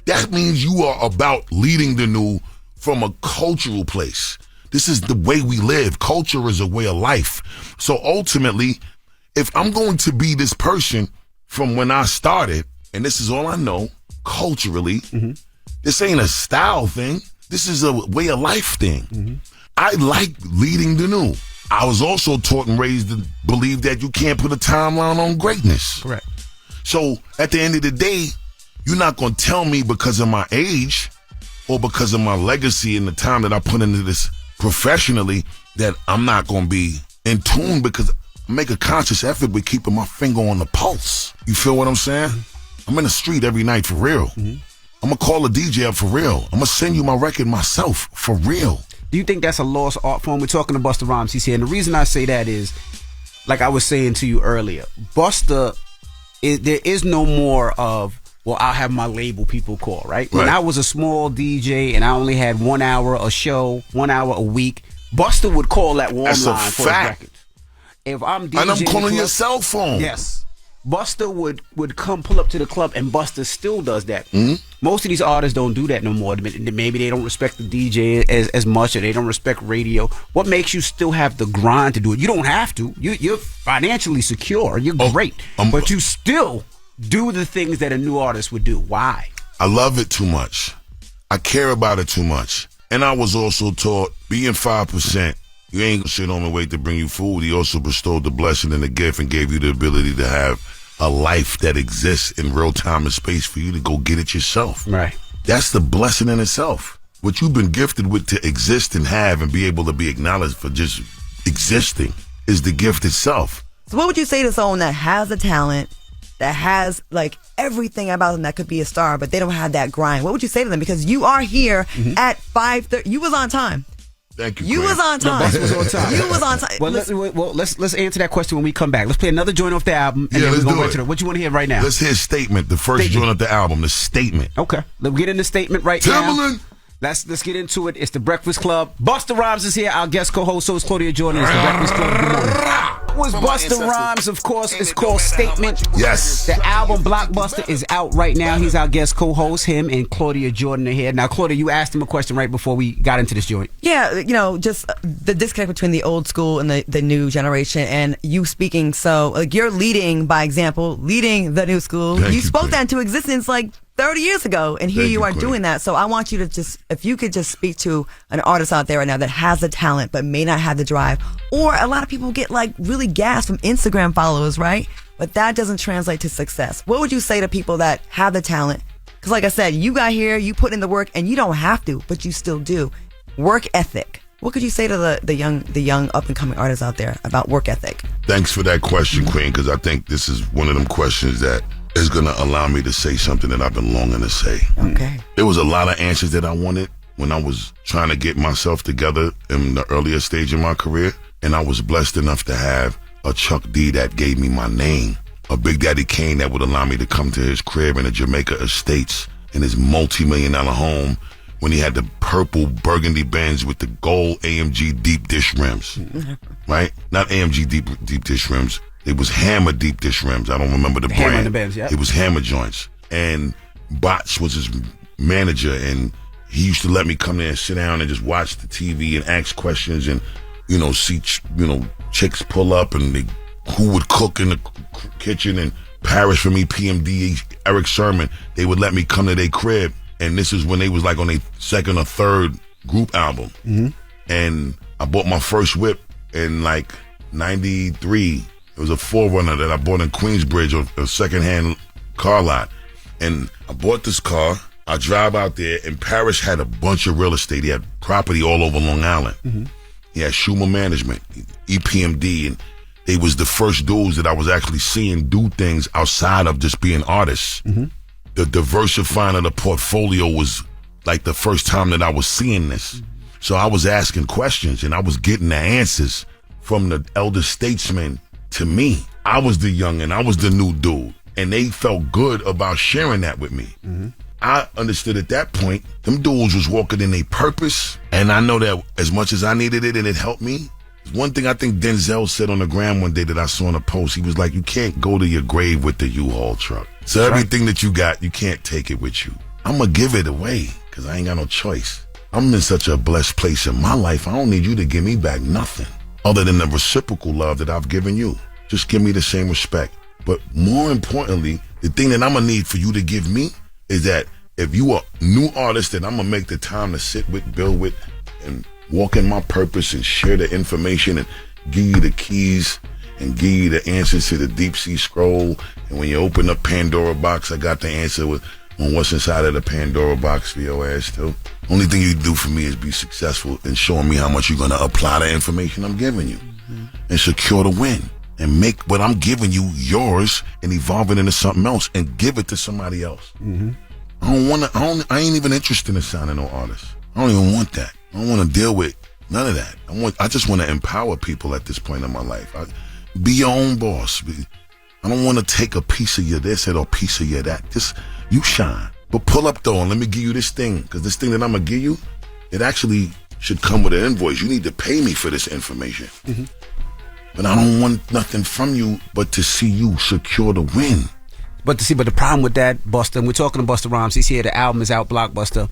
That means you are about leading the new from a cultural place. This is the way we live. Culture is a way of life. So ultimately, if I'm going to be this person from when I started, and this is all I know, culturally, this ain't a style thing. This is a way of life thing. I like leading the new. I was also taught and raised to believe that you can't put a timeline on greatness. Correct. So at the end of the day, you're not going to tell me because of my age or because of my legacy and the time that I put into this professionally that I'm not going to be in tune, because I make a conscious effort with keeping my finger on the pulse. You feel what I'm saying? I'm in the street every night for real. I'm going to call a DJ up for real. I'm going to send you my record myself for real. Do you think that's a lost art form? We're talking to Busta Rhymes. He's here. And the reason I say that is, like I was saying to you earlier, Busta, there is no more of, well, I'll have my label people call, right? When I was a small DJ and I only had 1 hour a show, 1 hour a week, Busta would call that warm line for his records. If I'm DJing, and I'm calling your cell phone. Yes. Busta would come pull up to the club, and Busta still does that. Most of these artists don't do that no more. Maybe they don't respect the DJ as much, or they don't respect radio. What makes you still have the grind to do it? You don't have to. You're financially secure. You're great. But you still do the things that a new artist would do. Why? I love it too much. I care about it too much. And I was also taught, being 5%, you ain't gonna sit home and wait to bring you food. He also bestowed the blessing and the gift and gave you the ability to have a life that exists in real time and space for you to go get it yourself. Right. That's the blessing in itself. What you've been gifted with to exist and have and be able to be acknowledged for just existing is the gift itself. So what would you say to someone that has a talent, that has like everything about them that could be a star, but they don't have that grind? What would you say to them? Because you are here at 5:30. You was on time. Thank you. You was on time. No, was on time. You was on time. Well, let's answer that question when we come back. Let's play another joint off the album, and then we're going right to what you want to hear right now. Let's hear Statement, the first joint of the album, the Statement. Okay, let's get in the Statement right Timberland. now. Let's get into it. It's the Breakfast Club. Busta Rhymes is here. Our guest co-host, so is Claudia Jordan. It's the Breakfast Club. Good morning. Was Busta Rhymes, of course. It's called Statement. Yes. The album Blockbuster is out right now. He's our guest co-host. Him and Claudia Jordan are here. Now, Claudia, you asked him a question right before we got into this joint. Yeah, just the disconnect between the old school and the new generation, and you speaking. So, like, you're leading by example, leading the new school. You spoke that into existence like 30 years ago, and here you are doing that. So I want you to just, if you could just speak to an artist out there right now that has the talent but may not have the drive, or a lot of people get like really gassed from Instagram followers, right? But that doesn't translate to success. What would you say to people that have the talent? Because like I said, you got here, you put in the work, and you don't have to, but you still do. Work ethic. What could you say to the young up and coming artists out there about work ethic? Thanks for that question, Queen, because I think this is one of them questions that is going to allow me to say something that I've been longing to say. Okay. There was a lot of answers that I wanted when I was trying to get myself together in the earlier stage of my career, and I was blessed enough to have a Chuck D that gave me my name, a Big Daddy Kane that would allow me to come to his crib in the Jamaica Estates in his multi-million-dollar home when he had the purple burgundy Benz with the gold AMG deep dish rims, right? Not AMG deep dish rims. It was Hammer deep dish rims. I don't remember the brand. Hammer and the Benz, yeah. It was Hammer joints. And Bots was his manager, and he used to let me come there and sit down and just watch the TV and ask questions and, see, chicks pull up and who would cook in the kitchen, and Paris for me, PMD, Eric Sherman. They would let me come to their crib. And this is when they was like on their second or third group album. And I bought my first whip in like 93. It was a 4Runner that I bought in Queensbridge, a secondhand car lot. And I bought this car. I drive out there, and Parrish had a bunch of real estate. He had property all over Long Island. He had Schumer Management, EPMD, and they was the first dudes that I was actually seeing do things outside of just being artists. The diversifying of the portfolio was like the first time that I was seeing this. So I was asking questions, and I was getting the answers from the elder statesmen to me. I was the youngin', I was the new dude, and they felt good about sharing that with me. I understood at that point, them dudes was walking in their purpose, and I know that as much as I needed it and it helped me, one thing I think Denzel said on the gram one day that I saw in a post, he was like, you can't go to your grave with the U-Haul truck. So everything that you got, you can't take it with you. I'm going to give it away because I ain't got no choice. I'm in such a blessed place in my life, I don't need you to give me back nothing other than the reciprocal love that I've given you. Just give me the same respect. But more importantly, the thing that I'm going to need for you to give me is that if you are a new artist, that I'm going to make the time to sit with, build with, and walk in my purpose and share the information and give you the keys and give you the answers to the deep sea scroll. And when you open up Pandora box, I got the answer on what's inside of the Pandora box for your ass too. Only thing you do for me is be successful in showing me how much you're gonna apply the information I'm giving you, and secure the win, and make what I'm giving you yours and evolve it into something else and give it to somebody else. I ain't even interested in signing no artists. I don't even want that. I don't want to deal with none of that. I just want to empower people at this point in my life. Be your own boss. I don't want to take a piece of your this or a piece of your that. Just you shine. But pull up though and let me give you this thing, because this thing that I'm gonna give you, it actually should come with an invoice. You need to pay me for this information. But I don't want nothing from you but to see you secure the win. But the problem with that, Busta, and we're talking to Busta Rhymes, he's here, the album is out, Blockbuster,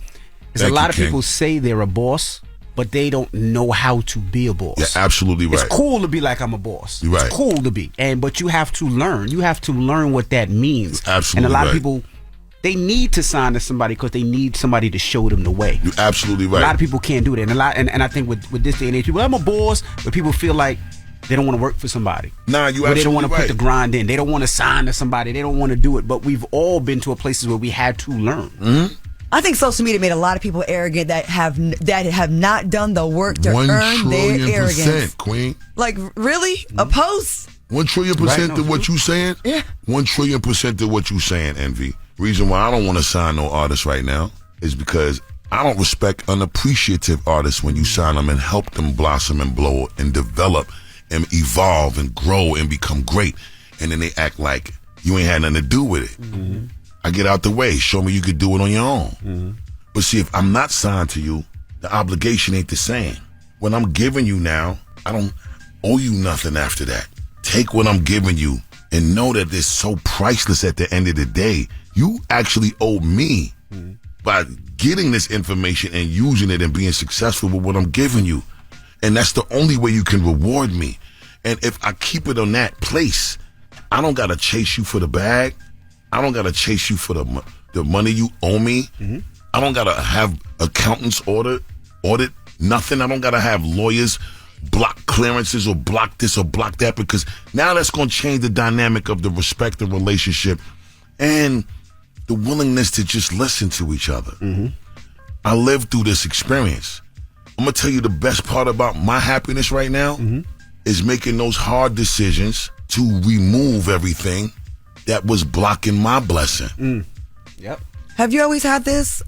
is a lot of people say they're a boss, but they don't know how to be a boss. Yeah, absolutely right. It's cool to be like I'm a boss. You're right. It's cool to be. But you have to learn. You have to learn what that means. Absolutely. And a lot of people, they need to sign to somebody because they need somebody to show them the way. You're absolutely right. A lot of people can't do that. And I think with this day and age, people, I'm a boss, but people feel like they don't want to work for somebody. Nah, you absolutely right. They don't want to put the grind in. They don't want to sign to somebody. They don't want to do it. But we've all been to a places where we had to learn. I think social media made a lot of people arrogant that have not done the work to earn their arrogance. Queen. Like, really? A post? 1 trillion percent to what you saying? Yeah. 1 trillion percent to what you saying, Envy. Reason why I don't want to sign no artists right now is because I don't respect unappreciative artists when you sign them and help them blossom and blow and develop and evolve and grow and become great. And then they act like you ain't had nothing to do with it. I get out the way. Show me you could do it on your own. But see, if I'm not signed to you, the obligation ain't the same. What I'm giving you now, I don't owe you nothing after that. Take what I'm giving you and know that it's so priceless at the end of the day. You actually owe me by getting this information and using it and being successful with what I'm giving you. And that's the only way you can reward me. And if I keep it on that place, I don't got to chase you for the bag. I don't got to chase you for the money you owe me. I don't got to have accountants audit nothing. I don't got to have lawyers block clearances or block this or block that, because now that's going to change the dynamic of the respect and relationship and the willingness to just listen to each other. I lived through this experience. I'm going to tell you the best part about my happiness right now is making those hard decisions to remove everything that was blocking my blessing. Yep. Have you always had this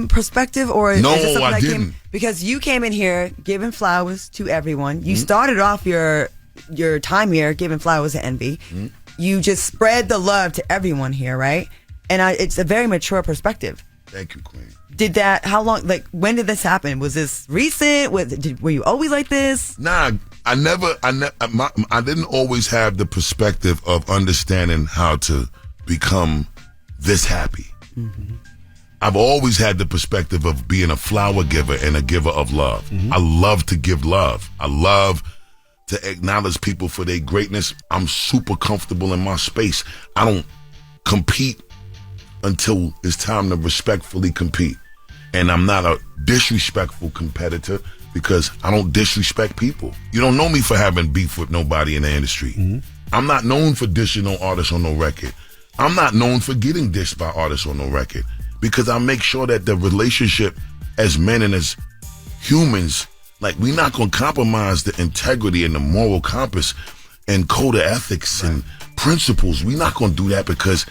perspective, or is No, this something I that didn't. Because you came in here giving flowers to everyone. You started off your time here giving flowers to Envy. You just spread the love to everyone here, right? And it's a very mature perspective. Thank you, Queen. How long, when did this happen? Was this recent? Were you always like this? Nah, I didn't always have the perspective of understanding how to become this happy. I've always had the perspective of being a flower giver and a giver of love. I love to give love. I love to acknowledge people for their greatness. I'm super comfortable in my space. I don't compete until it's time to respectfully compete. And I'm not a disrespectful competitor because I don't disrespect people. You don't know me for having beef with nobody in the industry. I'm not known for dishing no artists on no record. I'm not known for getting dished by artists on no record, because I make sure that the relationship as men and as humans, we're not going to compromise the integrity and the moral compass and code of ethics and principles. We're not going to do that because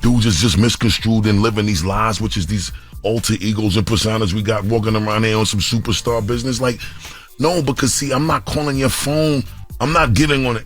dudes is just misconstrued and living these lies, which is these alter egos and personas we got walking around here on some superstar business. No, because see, I'm not calling your phone. I'm not getting on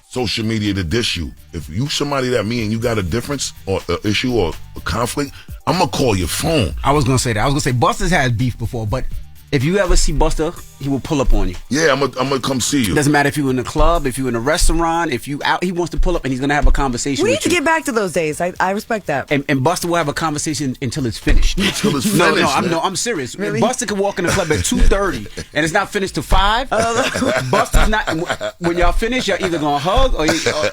social media to dish you. If you somebody that me and you got a difference or an issue or a conflict, I'm going to call your phone. I was going to say that. I was going to say Busta's had beef before, but if you ever see Busta, he will pull up on you. Yeah, I'm gonna come see you. It doesn't matter if you're in a club, if you're in a restaurant, if you out, he wants to pull up and he's gonna have a conversation with you. We need to get back to those days. I respect that. And Busta will have a conversation until it's finished. I'm serious. Really? Busta can walk in the club at 2:30 and it's not finished till 5. Busta's not. When y'all finish, y'all either gonna hug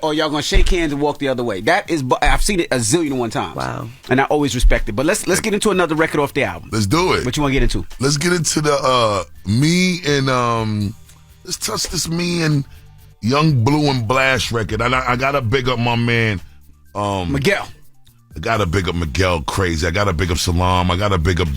or y'all gonna shake hands and walk the other way. That is, I've seen it a zillion one times. Wow. And I always respect it. But let's get into another record off the album. Let's do it. What you want to get into? Let's get into the me and let's touch this me and Young Blue and Blast record. I gotta big up my man, Miguel. I gotta big up Miguel Crazy. I gotta big up Salam. I gotta big up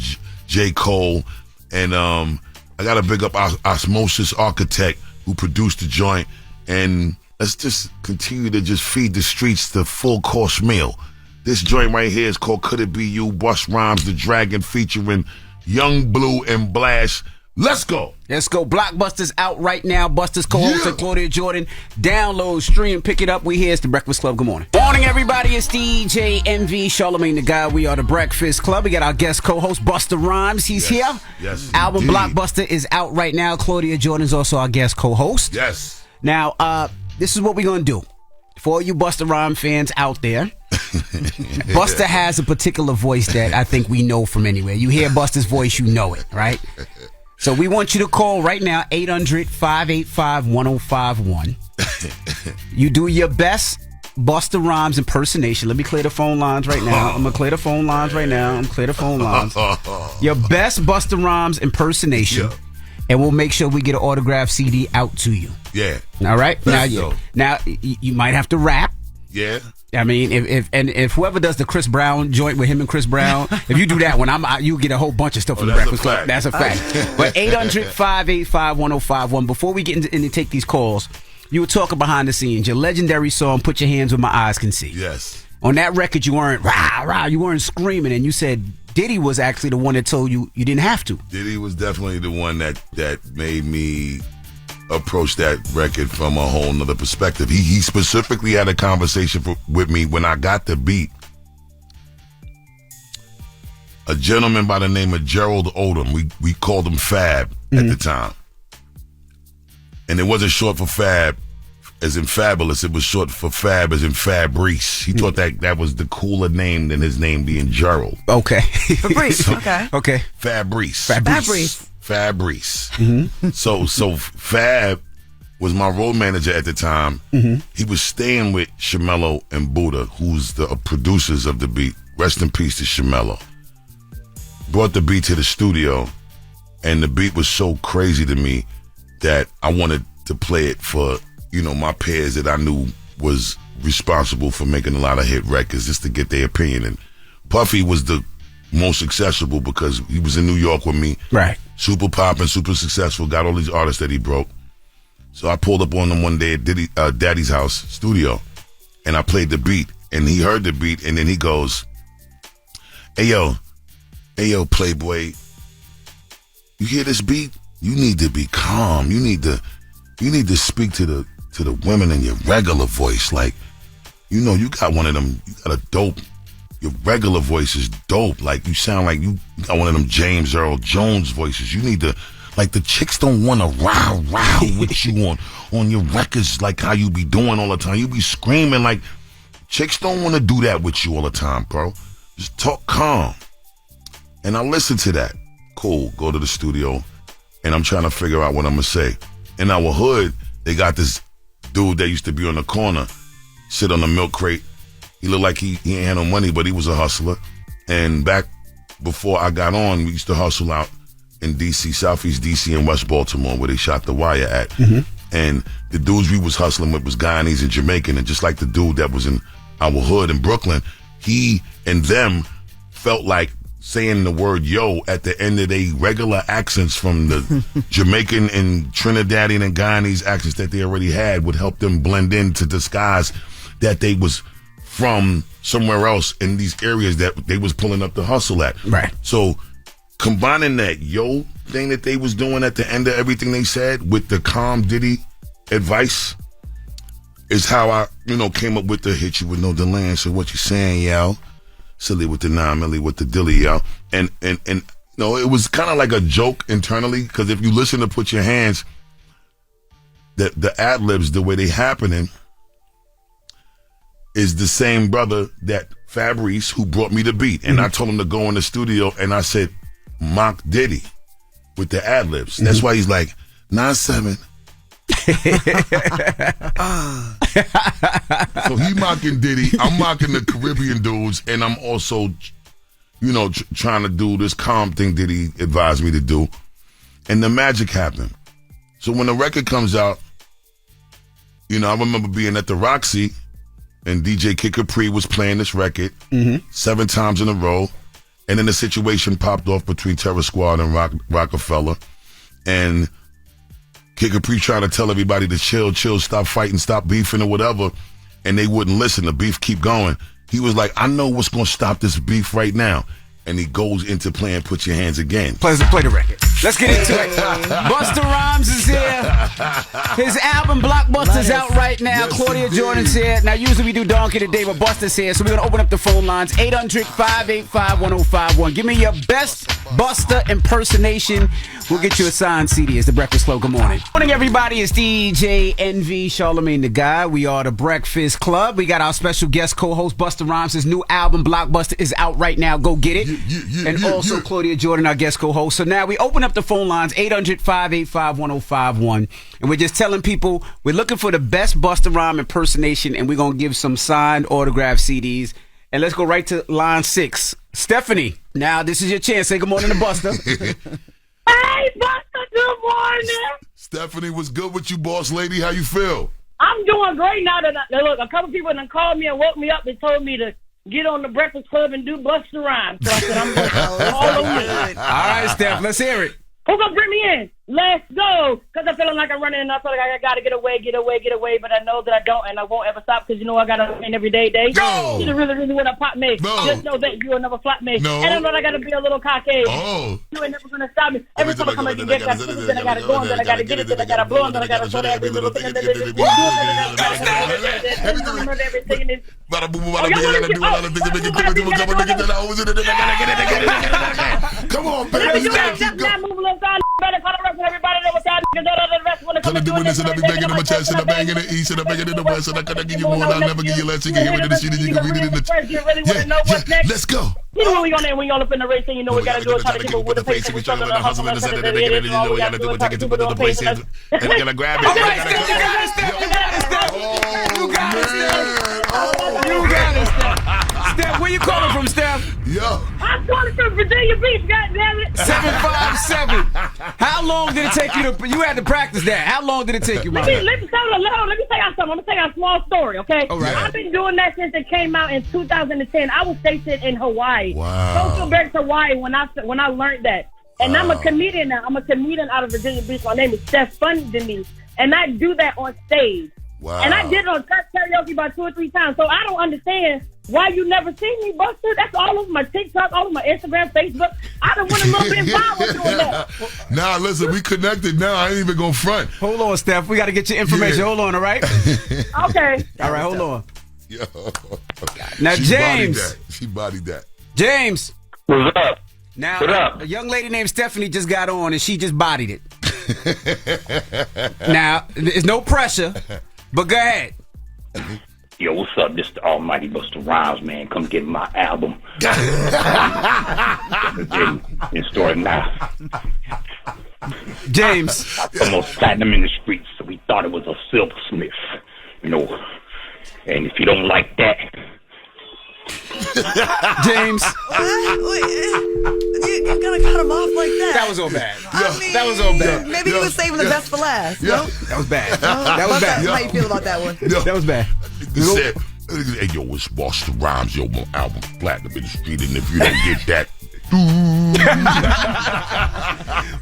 J. Cole. And I gotta big up Osmosis Architect who produced the joint. And let's just continue to just feed the streets the full course meal. This joint right here is called Could It Be You? Bust Rhymes the Dragon featuring Young Blue and Blast. Let's go. Let's go. Blockbuster's out right now. Buster's co-host Claudia Jordan. Download, stream, pick it up. We here. It's the Breakfast Club. Good morning. Morning, everybody. It's DJ MV, Charlamagne the Guy. We are the Breakfast Club. We got our guest co-host, Busta Rhymes. He's here. Yes. Album indeed. Blockbuster is out right now. Claudia Jordan's also our guest co-host. Yes. Now, this is what we're going to do. For all you Busta Rhymes fans out there, Busta has a particular voice that I think we know from anywhere. You hear Busta's voice, you know it, right? So we want you to call right now, 800-585-1051. You do your best Busta Rhymes impersonation. Let me clear the phone lines right now. I'm going to clear the phone lines right now. I'm clear the phone lines. Your best Busta Rhymes impersonation. And we'll make sure we get an autographed CD out to you. Yeah. All right? Now you might have to rap. Yeah. I mean, if whoever does the Chris Brown joint with him and Chris Brown, if you do that one, you get a whole bunch of stuff from the Breakfast Club. That's a fact. But 800-585-1051. Before we get into and take these calls, you were talking behind the scenes. Your legendary song, Put Your Hands Where My Eyes Can See. Yes. On that record, you weren't rah, rah, you weren't screaming, and you said Diddy was actually the one that told you you didn't have to. Diddy was definitely the one that made me approach that record from a whole nother perspective. He specifically had a conversation with me when I got the beat. A gentleman by the name of Gerald Odom, we called him Fab at the time. And it wasn't short for Fab as in fabulous, it was short for Fab as in Fabrice. He thought that was the cooler name than his name being Gerald. Okay. Fabrice, okay. Okay. Fabrice. Mm-hmm. So Fab was my road manager at the time. Mm-hmm. He was staying with Shmello and Buddha, who's the producers of the beat. Rest in peace to Shmello. Brought the beat to the studio, and the beat was so crazy to me that I wanted to play it for, my peers that I knew was responsible for making a lot of hit records, just to get their opinion. And Puffy was the most accessible because he was in New York with me. Right. Super poppin', super successful, got all these artists that he broke. So I pulled up on him one day at Daddy's house studio, and I played the beat, and he heard the beat, and then he goes, hey yo, Playboy, you hear this beat? You need to be calm. You need to speak to the women in your regular voice. Like, you got one of them, you got a dope, your regular voice is dope. Like, you sound like you got one of them James Earl Jones voices. You need to, like, the chicks don't want to row with you on your records like how you be doing all the time. You be screaming like, chicks don't want to do that with you all the time, bro. Just talk calm. And I listened to that. Cool, go to the studio, and I'm trying to figure out what I'm going to say. In our hood, they got this dude that used to be on the corner, sit on the milk crate. He looked like he ain't had no money, but he was a hustler. And back before I got on, we used to hustle out in D.C., Southeast D.C. and West Baltimore, where they shot The Wire at. Mm-hmm. And the dudes we was hustling with was Guyanese and Jamaican. And just like the dude that was in our hood in Brooklyn, he and them felt like saying the word yo at the end of their regular accents from the Jamaican and Trinidadian and Guyanese accents that they already had would help them blend in to disguise that they was from somewhere else in these areas that they was pulling up the hustle at. Right. So combining that yo thing that they was doing at the end of everything they said with the calm Diddy advice is how I, came up with the hit you with no delay. So what you saying, yo? Silly with the 9 milli with the dilly, yo. And it was kind of like a joke internally, because if you listen to Put Your Hands, the ad-libs, the way they happening, is the same brother that Fabrice, who brought me the beat. And I told him to go in the studio, and I said, mock Diddy with the ad-libs. That's why he's like, 9-7. So he mocking Diddy, I'm mocking the Caribbean dudes, and I'm also, trying to do this calm thing Diddy advised me to do. And the magic happened. So when the record comes out, You know, I remember being at the Roxy, and DJ Kid Capri was playing this record 7 times in a row, and then the situation popped off between Terror Squad and Rockefeller, and Kid Capri trying to tell everybody to chill, stop fighting, stop beefing or whatever, and they wouldn't listen. The beef keep going. He was like, I know what's going to stop this beef right now. And he goes into playing Put Your Hands Again. Play the record. Let's get into it. Busta Rhymes is here. His album Blockbuster's out right now. Yes, Claudia Jordan's here. Now, usually we do Donkey today, but Busta's here. So we're going to open up the phone lines. 800-585-1051. Give me your best Busta impersonation. We'll get you a signed CD. It's The Breakfast Club. Good morning. Good morning, everybody. It's DJ NV, Charlamagne the Guy. We are The Breakfast Club. We got our special guest co-host, Busta Rhymes. His new album, Blockbuster, is out right now. Go get it. And also Claudia Jordan, our guest co-host. So now we open up the phone lines, 800-585-1051. And we're just telling people we're looking for the best Busta Rhyme impersonation, and we're going to give some signed autographed CDs. And let's go right to line 6. Stephanie, now this is your chance. Say good morning to Busta. Hey, Busta, good morning. Stephanie, what's good with you, boss lady? How you feel? I'm doing great now. Look, a couple people done called me and woke me up and told me to get on the Breakfast Club and do Busta Rhymes. So I said, I'm going all over it. All right, Steph, let's hear it. Who gonna bring me in? Let's go. Because I'm feeling like I'm running and I feel like I gotta get away. But I know that I don't and I won't ever stop because you know I gotta win every day. No. You really wanna pop me. No. Just know that you will never flop me. No. And I know that I gotta be a little cocky. Oh. You ain't never gonna stop me. Every time I come and get that, then I gotta go and then I gotta get it, then I gotta blow and then I gotta show that every little thing and then Come on, baby. I'm doing this and I be banging in my chest and I bang in the east and I bang it in the west and I gotta give you more and I'll never give you less. You can hear it in the sheet and you can read it in the let's go. You know when you all up in the race and you know we gotta do it, try to keep it with the pace and we struggle and hustle and set it and you know we gotta do it, take it to the place and I gotta grab it. You got it, Steph. Steph, where you calling from, Steph? Yo. I'm calling from Virginia Beach, goddammit. 757. How long did it take you to? You had to practice that. How long did it take you, Let man? me tell you something. I'm gonna tell you a small story, okay? All right. I've been doing that since it came out in 2010. I was stationed in Hawaii. Wow. Social Berks, Hawaii. When I learned that, and I'm a comedian now. I'm a comedian out of Virginia Beach. My name is Steph Funny Denise, and I do that on stage. Wow. And I did it on karaoke about 2 or 3 times. So I don't understand why you never see me, Busta. That's all over my TikTok, all over my Instagram, Facebook. I done went a little bit viral doing that. Nah, listen, we connected now. I ain't even gonna front. Hold on, Steph. We got to get your information. Yeah. Hold on, all right? Okay. All right, hold on. Yo. Now, She James. bodied that. James. What's up? Now, What up? a young lady named Stephanie just got on and she just bodied it. Now, there's no pressure, but go ahead. Yo, what's up? This the almighty Busta Rhymes, man. Come get my album. In store now. James. Almost platinum in the streets, so we thought it was a silversmith. You know, and if you don't like that... James. You're gonna cut him off like that? That was all bad. That was all bad. Maybe he was saving the best for last. Yeah. No? That was bad. That was bad. How you feel about that one? That was bad. He said, hey, yo, it's Busta Rhymes, yo, my album platinum in the street, and if you don't get that,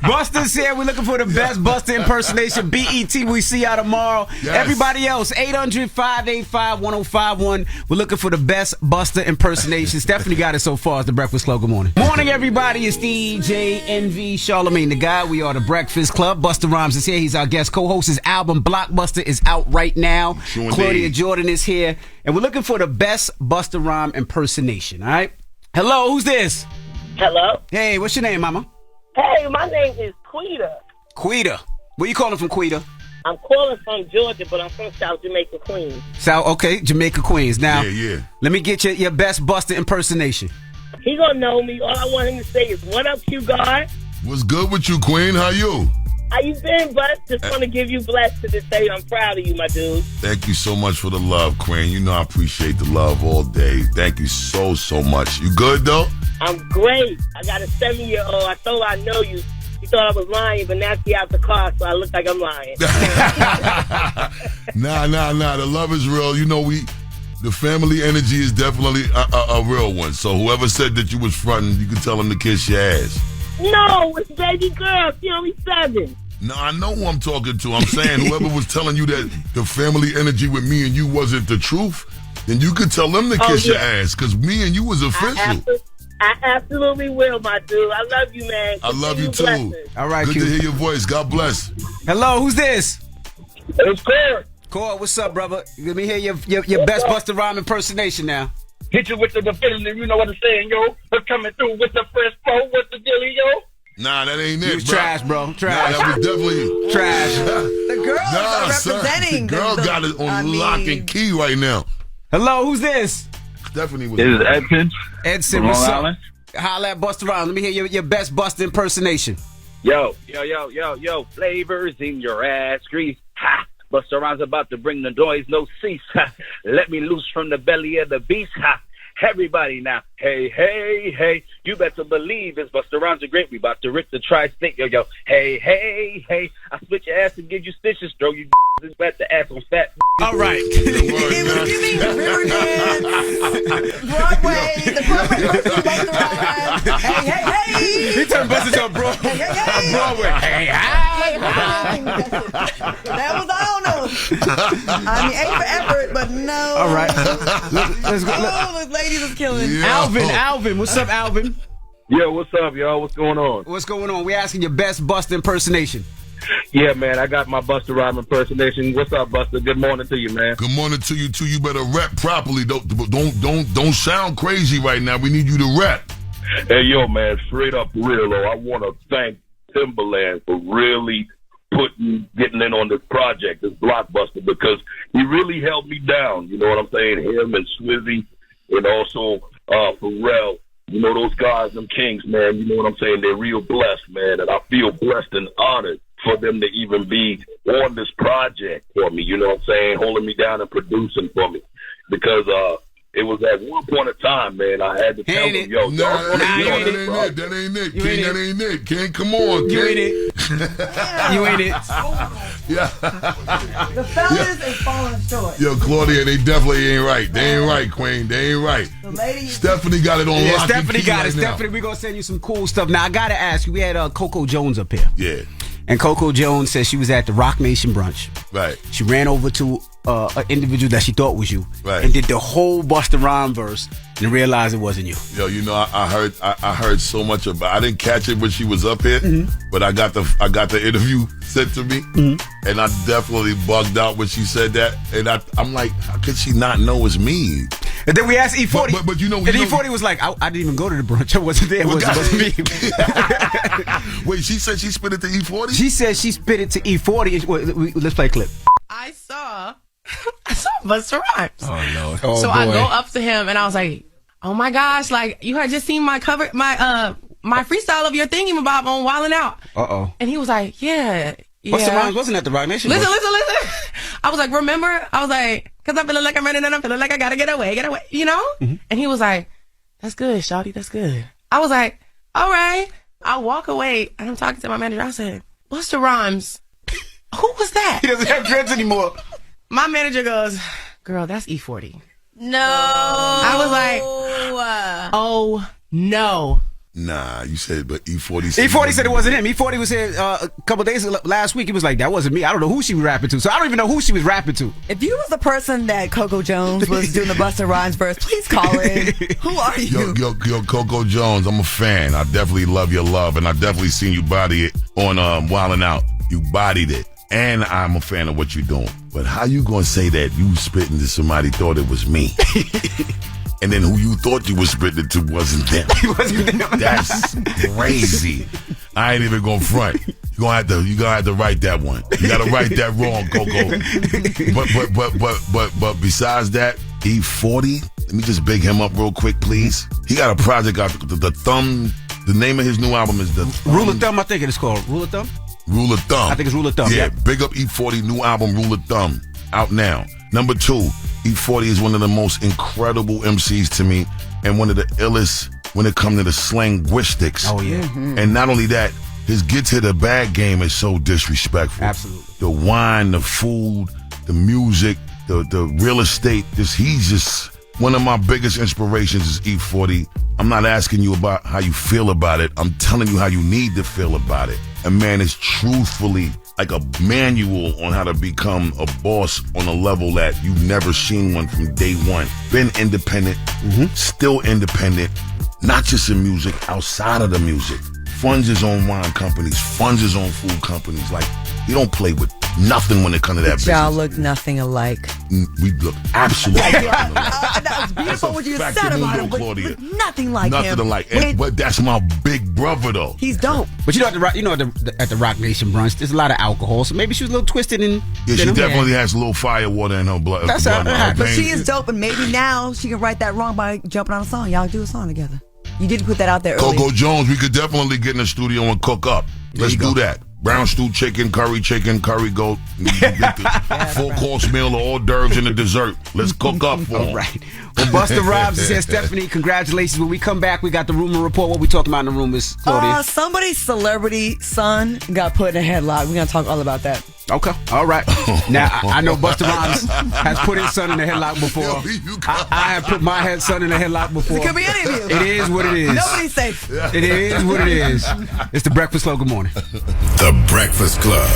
Busta's here. We're looking for the best Busta impersonation. BET, we see y'all tomorrow. Yes. Everybody else, 800-585-1051. We're looking for the best Busta impersonation. Stephanie got it so far. It's The Breakfast Club. Good morning. Morning, everybody. It's DJ NV, Charlamagne the Guy. We are The Breakfast Club. Busta Rhymes is here. He's our guest co-host. His album, Blockbuster, is out right now. Sure Claudia indeed. Jordan is here. And we're looking for the best Busta Rhyme impersonation, all right? Hello, who's this? Hello? Hey, what's your name, mama? Hey, my name is Quita. Quita. Where you calling from, Quita? I'm calling from Georgia, but I'm from South Jamaica, Queens. South, okay, Jamaica, Queens. Now, Yeah. let me get your best Busta impersonation. He gonna know me. All I want him to say is, "What up, Q guard? What's good with you, Queen? How you? How you been, bud? Just want to give you blessed to say I'm proud of you, my dude." Thank you so much for the love, Queen. You know I appreciate the love all day. Thank you so much. You good, though? I'm great. I got a 7-year-old. I told her I know you. She thought I was lying, but now she out the car, so I look like I'm lying. Nah. The love is real. You know, the family energy is definitely a real one. So whoever said that you was fronting, you can tell them to kiss your ass. No, it's baby girl. She only 7. No, I know who I'm talking to. I'm saying whoever was telling you that the family energy with me and you wasn't the truth, then you could tell them to kiss your ass, because me and you was official. I absolutely will, my dude. I love you, man. I love you too. Blessings. All right, good Q. to hear your voice. God bless. Hello, who's this? It's Cord. Cord, what's up, brother? Let me hear your best Busta Rhymes impersonation now. Hit you with the definitive, you know what I'm saying, yo. We're coming through with the fresh flow, with the dilly, yo. Nah, that ain't it, You was trash, bro. Trash. Nah, that was definitely trash. The girls are representing. The girl got it on lock and key right now. Hello, who's this? Stephanie was. This is Edson. Edson, from what's Long up? Island. Holla at Busta Rhymes. Let me hear your best Busta impersonation. Yo. Flavors in your ass grease. Ha. Busta Rhymes about to bring the noise, no cease. Ha. Let me loose from the belly of the beast. Ha. Everybody now, hey, you better believe it's Busta Rhymes are great. We about to rip the tri-state, yo, hey, I split your ass and give you stitches, throw you bet the ass on fat. All right. It was giving Riverdance, Broadway, the Broadway version of Busta Rhymes. Hey. He turned Busta to a Broadway. Hey. That was, I don't know. I mean, A for effort, but no. All right. Let's go. Oh, the ladies is killing. Yeah. Alvin. What's up, Alvin? Yo, what's up, y'all? What's going on? What's going on? We're asking your best Busta impersonation. Yeah, man, I got my Busta Rhymes impersonation. What's up, Busta? Good morning to you, man. Good morning to you too. You better rap properly. Don't sound crazy right now. We need you to rap. Hey, yo, man, straight up real, though. I want to thank Timberland for really getting in on this project, this blockbuster, because he really held me down. You know what I'm saying? Him and Swizzy, and also Pharrell. You know, those guys, them kings, man, you know what I'm saying? They're real blessed, man, and I feel blessed and honored for them to even be on this project for me, you know what I'm saying? Holding me down and producing for me. Because it was at one point in time, man, I had to tell them, yo, that ain't it. King, that ain't it. King, come on, King. You ain't it. You ain't it. Yeah. The fellas is falling short. Yo, Claudia, they definitely ain't right. They ain't right, Queen. They ain't right. The lady Stephanie got it on lock. Yeah, Stephanie got right it. now. Stephanie, we're going to send you some cool stuff. Now, I got to ask you, we had Coco Jones up here. Yeah. And Coco Jones said she was at the Rock Nation brunch. Right. She ran over to an individual that she thought was you. Right. And did the whole Busta Rhymes verse and realized it wasn't you. Yo, you know, I heard so much about. I didn't catch it when she was up here, but I got the interview sent to me, and I definitely bugged out when she said that. And I'm like, how could she not know it's me? And then we asked E40, but you know, E40 was like, I didn't even go to the brunch. I wasn't there. It wasn't me. Wait, she said she spit it to E40? She said she spit it to E40. Let's play a clip. I saw Busta Rhymes. Oh no! So I go up to him and I was like, "Oh my gosh! Like you had just seen my cover, my freestyle of your thingy bob on Wildin' Out." And he was like, "Yeah." Busta Rhymes wasn't at the Rock Nation. Listen. I was like, "Remember?" I was like, "Cause I'm feeling like I'm running and I'm feeling like I gotta get away, you know." And he was like, "That's good, shawty. That's good." I was like, "All right." I walk away and I'm talking to my manager. I said, "Busta Rhymes, who was that?" He doesn't have dreads anymore. My manager goes, "Girl, that's E40." No. I was like, "Oh no." Nah, you said, but E40 said it wasn't him. E40 was here a couple days last week. He was like, that wasn't me. I don't know who she was rapping to. So I don't even know who she was rapping to. If you was the person that Coco Jones was doing the Busta Rhymes verse, please call in. Who are you? Yo, Coco Jones, I'm a fan. I definitely love your love, and I definitely seen you body it on Wildin' Out. You bodied it. And I'm a fan of what you're doing. But how you gonna say that you spitting to somebody thought it was me? And then who you thought you was spitting to wasn't them. That's crazy. I ain't even gonna front. You're gonna have to write that one. You gotta write that wrong, Coco. But besides that, E40, let me just big him up real quick, please. He got a project out, the Thumb. The name of his new album is the Rule of Thumb. I think it is called Rule of Thumb. Rule of Thumb. I think it's Rule of Thumb. Yeah, big up E40, new album, Rule of Thumb, out now. Number 2, E40 is one of the most incredible MCs to me, and one of the illest when it comes to the slanguistics. Oh, yeah. And not only that, His get to the bag game is so disrespectful. Absolutely. The wine, the food, the music, the real estate. He's just one of my biggest inspirations is E40. I'm not asking you about how you feel about it. I'm telling you how you need to feel about it. And man, it's truthfully like a manual on how to become a boss on a level that you've never seen one from day one. Been independent, still independent, not just in music, outside of the music. Funds his own wine companies, funds his own food companies. Like, he don't play with nothing when it comes to that business. Y'all look nothing alike. We look absolutely nothing alike. That was beautiful what you fact said that about we him, know, but Claudia. look nothing like him. Nothing alike. But that's my big brother, though. He's dope. But at the Rock Nation brunch, there's a lot of alcohol, so maybe she was a little twisted in. Yeah, she definitely has a little fire water in her blood. That's how it happens. But she is dope, and maybe now she can right that wrong by jumping on a song. Y'all do a song together. You did put that out there earlier. Coco Jones, we could definitely get in the studio and cook up. Let's do that. Brown stew chicken, curry goat, full course meal, the hors d'oeuvres and the dessert. Let's cook up for All right. Well, Busta Rhymes is here. Stephanie, congratulations. When we come back, we got the rumor report. What we talking about in the room is Claudia. Somebody's celebrity son got put in a headlock. We're going to talk all about that. Okay. All right. Now, I know Busta Rhymes has put his son in a headlock before. I have put my son in a headlock before. It could be any of you. It is what it is. Nobody's safe. It is what it is. It's the Breakfast Club. Good morning. The Breakfast Club.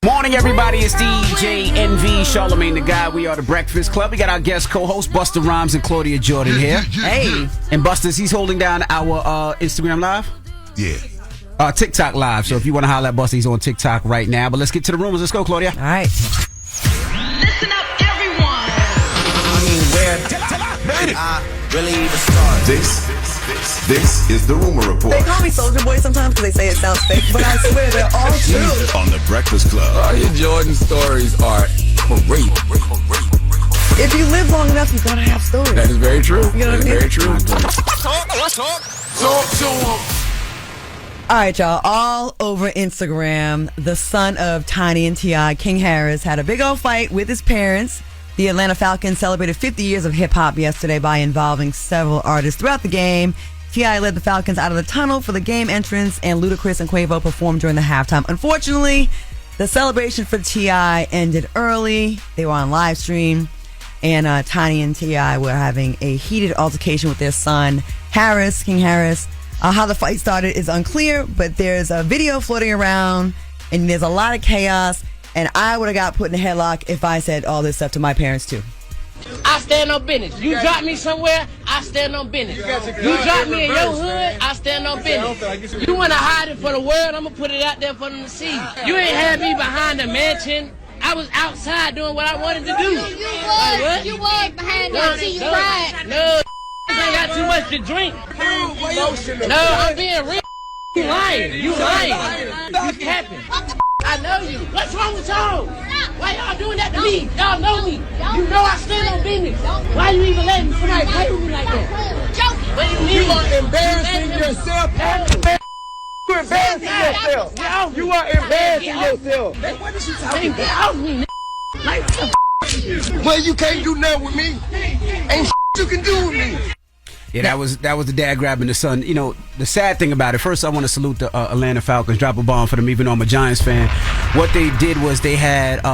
Morning, everybody. It's DJ NV, Charlamagne the Guy. We are the Breakfast Club. We got our guest co-host Busta Rhymes and Claudia Jordan here. Hey. And Busta's, he's holding down our Instagram Live. Yeah. TikTok Live. So if you want to holler at Busta, he's on TikTok right now. But let's get to the rumors. Let's go, Claudia. All right. Listen up, everyone. I mean, where did I really even start? This is the rumor report. They call me Soldier Boy sometimes because they say it sounds fake, but I swear they're all true. On the Breakfast Club. All your Jordan stories are great. If you live long enough, you're going to have stories. That is very true. You know what I mean? Very true. All right, y'all. All over Instagram, the son of Tiny and T.I., King Harris, had a big old fight with his parents. The Atlanta Falcons celebrated 50 years of hip-hop yesterday by involving several artists throughout the game. T.I. led the Falcons out of the tunnel for the game entrance, and Ludacris and Quavo performed during the halftime. Unfortunately, the celebration for T.I. ended early. They were on live stream, and Tiny and T.I. were having a heated altercation with their son, Harris, King Harris. How the fight started is unclear, but there's a video floating around, and there's a lot of chaos, and I would have got put in a headlock if I said all this stuff to my parents, too. I stand on business. You drop me somewhere, I stand on business. You drop me in your hood, I stand on business. You want to hide it for the world, I'm going to put it out there for them to see. You ain't had me behind the mansion. I was outside doing what I wanted to do. You was behind the mansion, you cried. No. I got too much to drink. No, I'm being real. You lying. You capping. I know you. What's wrong with y'all? Why y'all doing that to me? Y'all know me. You know I stand on business. Why you even letting somebody play with me like that? What do you mean? You are embarrassing yourself. You're embarrassing yourself. You are embarrassing yourself. What is you talking about? Like, well, you can't do nothing with me. Ain't you can do with me. Yeah, that was the dad grabbing the son. You know, the sad thing about it, first I want to salute the Atlanta Falcons, drop a bomb for them, even though I'm a Giants fan. What they did was they had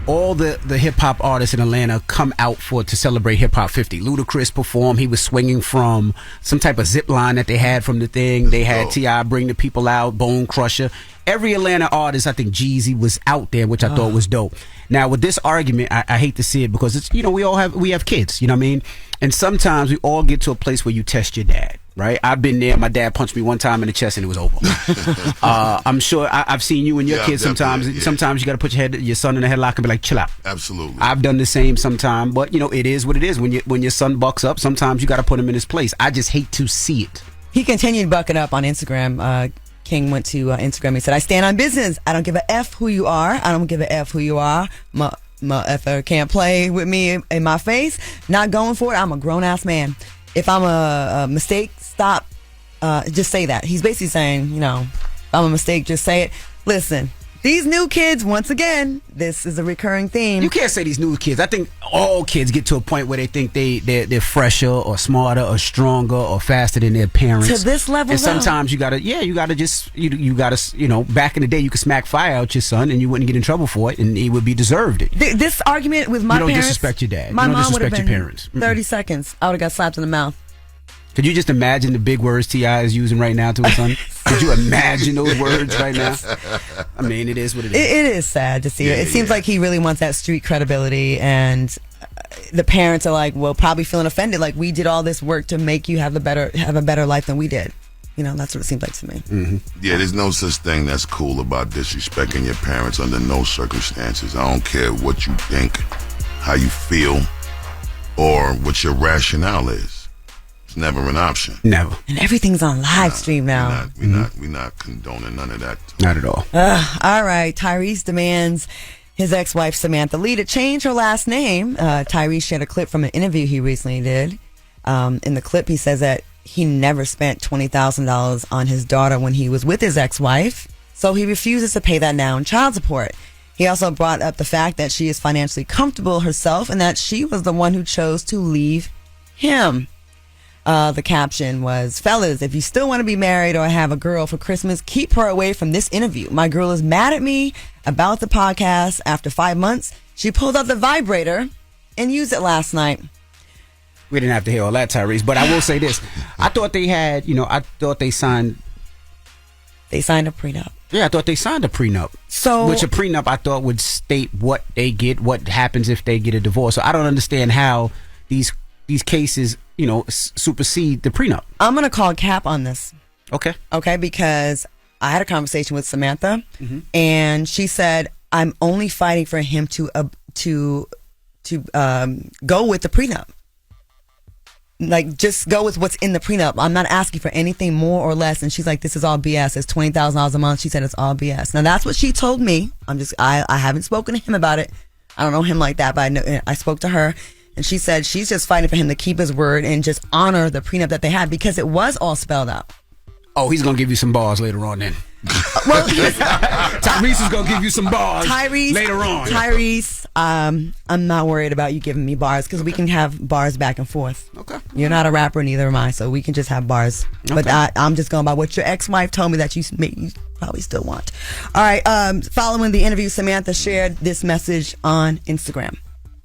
all the hip-hop artists in Atlanta come out to celebrate Hip Hop 50. Ludacris performed. He was swinging from some type of zip line that they had from the thing. They had T.I. bring the people out, Bone Crusher. Every Atlanta artist, I think Jeezy was out there, which I thought was dope. Now, with this argument, I hate to see it because it's, you know, we have kids, you know what I mean? And sometimes we all get to a place where you test your dad, right? I've been there. My dad punched me one time in the chest and it was over. I'm sure I've seen you and your kids sometimes. Yeah. Sometimes you got to put your son in a headlock and be like, chill out. Absolutely. I've done the same sometime, but you know, it is what it is. When your son bucks up, sometimes you got to put him in his place. I just hate to see it. He continued bucking up on Instagram. King went to Instagram. He said, I stand on business. I don't give a F who you are. I don't give a F who you are. My F can't play with me in my face. Not going for it. I'm a grown-ass man. If I'm a mistake, stop. Just say that. He's basically saying, you know, if I'm a mistake, just say it. Listen, These new kids, once again, this is a recurring theme. You can't say these new kids. I think all kids get to a point where they think they're fresher or smarter or stronger or faster than their parents. To this level, and sometimes you gotta back in the day you could smack fire out your son and you wouldn't get in trouble for it and he would be deserved it. This argument with my parents. You don't parents, disrespect your dad. My you don't mom would have disrespect been your parents. 30 seconds. I would have got slapped in the mouth. Could you just imagine the big words T.I. is using right now to his son? Could you imagine those words right now? I mean, it is what it is. It is sad to see. It seems like he really wants that street credibility, and the parents are like, well, probably feeling offended. Like, we did all this work to make you have a better life than we did. You know, that's what it seems like to me. Mm-hmm. Yeah, there's no such thing that's cool about disrespecting your parents under no circumstances. I don't care what you think, how you feel, or what your rationale is. Never an option. Never. And everything's on live stream now. We're not condoning none of that. Not at all. All right. Tyrese demands his ex-wife Symantha Lee to change her last name. Tyrese shared a clip from an interview he recently did. In the clip, he says that he never spent $20,000 on his daughter when he was with his ex-wife, so he refuses to pay that now in child support. He also brought up the fact that she is financially comfortable herself and that she was the one who chose to leave him. The caption was, fellas, if you still want to be married or have a girl for Christmas, keep her away from this interview. My girl is mad at me about the podcast. After 5 months, she pulled out the vibrator and used it last night. We didn't have to hear all that, Tyrese, but I will say this. I thought they had, they signed a prenup. Yeah, I thought they signed a prenup. Which a prenup I thought would state what they get, what happens if they get a divorce. So I don't understand how these cases supersede the prenup. I'm going to call cap on this. Okay, because I had a conversation with Symantha, and she said, I'm only fighting for him to go with the prenup. Like, just go with what's in the prenup. I'm not asking for anything more or less. And she's like, this is all BS. It's $20,000 a month. She said it's all BS. Now, that's what she told me. I haven't spoken to him about it. I don't know him like that, but I spoke to her. And she said she's just fighting for him to keep his word and just honor the prenup that they had because it was all spelled out. Oh, he's going to give you some bars later on then. Well, Tyrese is going to give you some bars later on. Tyrese, I'm not worried about you giving me bars because we can have bars back and forth. Okay. You're not a rapper, neither am I, so we can just have bars. Okay. But I'm just going by what your ex-wife told me that you probably still want. All right, following the interview, Symantha shared this message on Instagram.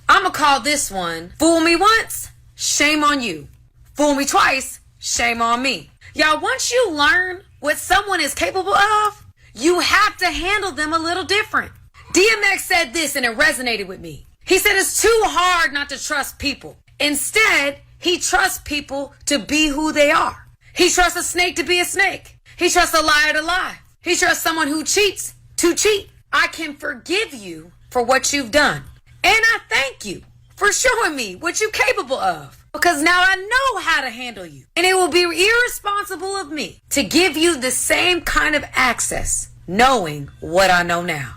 I'm going to call this one, fool me once, shame on you. Fool me twice, shame on me. Y'all, once you learn what someone is capable of, you have to handle them a little different. DMX said this and it resonated with me. He said it's too hard not to trust people. Instead, he trusts people to be who they are. He trusts a snake to be a snake. He trusts a liar to lie. He trusts someone who cheats to cheat. I can forgive you for what you've done. And I thank you for showing me what you're capable of. Because now I know how to handle you. And it will be irresponsible of me to give you the same kind of access, knowing what I know now.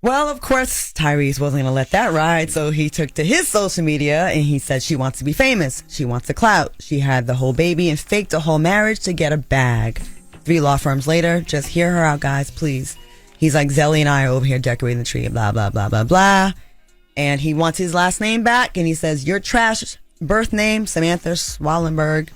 Well, of course, Tyrese wasn't going to let that ride, so he took to his social media and he said she wants to be famous. She wants the clout. She had the whole baby and faked a whole marriage to get a bag. 3 law firms later, just hear her out, guys, please. He's like, Zelly and I are over here decorating the tree, blah, blah, blah, blah, blah. And he wants his last name back, and he says, your trash birth name, Symantha Swallenberg.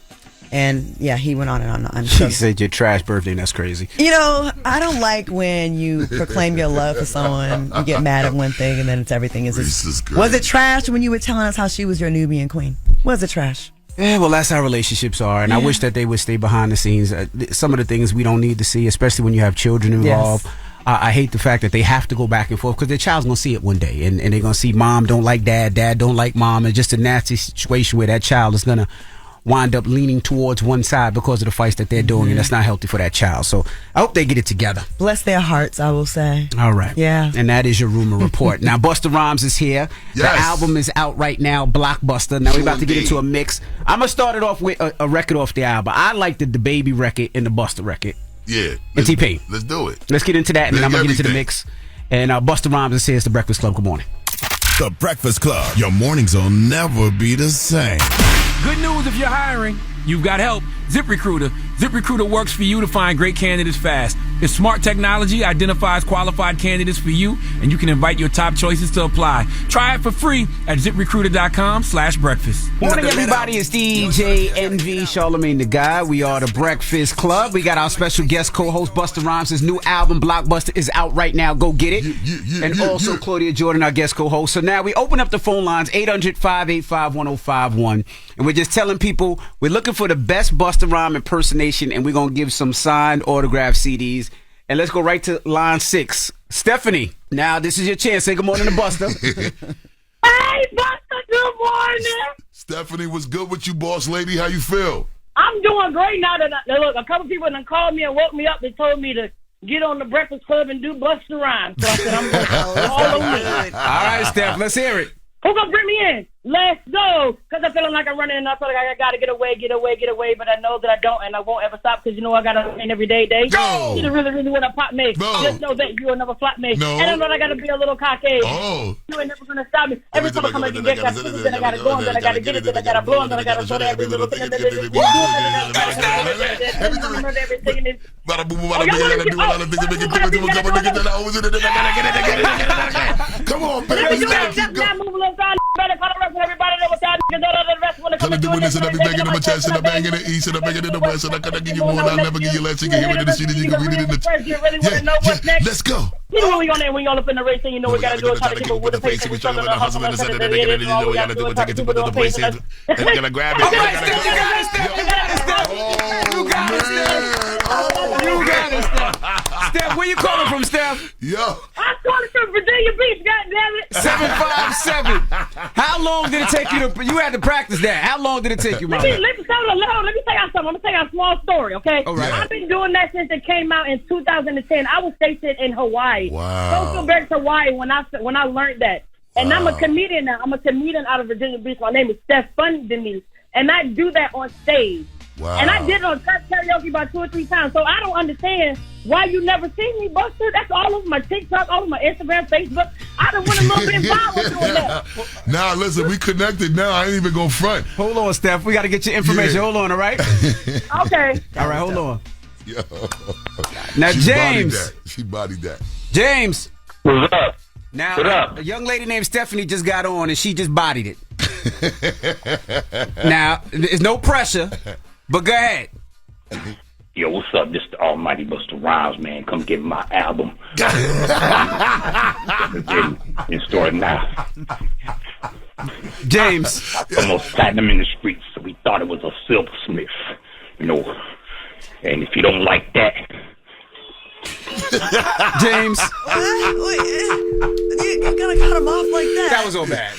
And yeah, he went on and on. She said your trash birthday, that's crazy. I don't like when you proclaim your love for someone, you get mad at one thing, and then everything is just... Was it trash when you were telling us how she was your Nubian queen? Was it trash? Yeah, well, that's how relationships are, and I wish that they would stay behind the scenes. Some of the things we don't need to see, especially when you have children involved. Yes. I hate the fact that they have to go back and forth because their child's going to see it one day, and they're going to see mom don't like dad, dad don't like mom, and just a nasty situation where that child is going to wind up leaning towards one side because of the fights that they're doing, and that's not healthy for that child. So I hope they get it together. Bless their hearts, I will say. All right. Yeah. And that is your rumor report. Now, Busta Rhymes is here. Yes. The album is out right now, Blockbuster. Now we're about to get into a mix. I'm going to start it off with a record off the album. I liked the Baby record and the Busta record. Yeah. And T-Pain. Let's do it. Let's get into that, and then I'm going to get into the mix. And Busta Rhymes is here. It's The Breakfast Club. Good morning. The Breakfast Club. Your mornings will never be the same. Good news if you're hiring. you've got help. ZipRecruiter. ZipRecruiter works for you to find great candidates fast. Its smart technology identifies qualified candidates for you, and you can invite your top choices to apply. Try it for free at ZipRecruiter.com/breakfast. Morning, everybody. It's DJ NV, Charlamagne the Guy. We are the Breakfast Club. We got our special guest co-host, Busta Rhymes. His new album, Blockbuster, is out right now. Go get it. And also Claudia Jordan, our guest co-host. So now we open up the phone lines, 800-585-1051. And we're just telling people we're looking for the best Busta Rhymes impersonation, and we're going to give some signed autograph CDs. And let's go right to line 6. Stephanie, now this is your chance. Say good morning to Busta. Hey, Busta, good morning. Stephanie, what's good with you, boss lady? How you feel? I'm doing great now that look, a couple people done called me and woke me up. They told me to get on the Breakfast Club and do Busta Rhymes. So I said, I'm all over it. All right, Steph, let's hear it. Who gonna bring me in? Let's go. Because I'm feeling like I'm running and I feel like I gotta get away. But I know that I don't and I won't ever stop because you know I gotta win every day. Go. You really wanna pop me. No. Just know that you will never flop me. No. And I know that I gotta be a little cocky. Oh. You ain't never gonna stop me. Every time I come against that food, then I gotta go, then I gotta get it, then I gotta blow, then I gotta show every little thing. Everything. Come on, baby. Tell her doing this and I be banging in my chest and I bang in the east and I bang it in the west and I gotta give you more and I'll never give you less. You can hear it in the sheet and you can read it in the let's go. You know when you all up in the race and you know we gotta do is try to keep up with the pace. We struggle with the hustle and the set of the beginning. You know we gotta do it, take it to the place and we're gonna grab it. You got it, Steph. Steph, where you calling from, Steph? Yo. I'm calling from Virginia Beach, goddammit. 757. How long did it take you to? You had to practice that. How long did it take you, Let Mama? me tell you something. I'm gonna tell you something. I'm gonna tell you a small story, okay? All right. I've been doing that since it came out in 2010. I was stationed in Hawaii. Wow. Coastal Bears, Hawaii. When I learned that, and I'm a comedian now. I'm a comedian out of Virginia Beach. My name is Steph Fundemy, and I do that on stage. Wow. And I did it on karaoke about 2 or 3 times. So I don't understand why you never seen me, Busta. That's all over my TikTok, all over my Instagram, Facebook. I done went a little bit involved with doing that. Now, listen, we connected now. I ain't even gonna front. Hold on, Steph. We got to get your information. Yeah. Hold on, all right? Okay. All right, hold on. Yo. Now, She James. bodied that. She bodied that. James. What's up? Now, What up? a young lady named Stephanie just got on and she just bodied it. Now, there's no pressure, but go ahead. Yo, what's up? This the almighty Busta Rhymes, man. Come get my album. In store now. James. Almost platinum in the streets, so we thought it was a silversmith. You know, and if you don't like that... James. You gotta cut him off like that. That was all bad.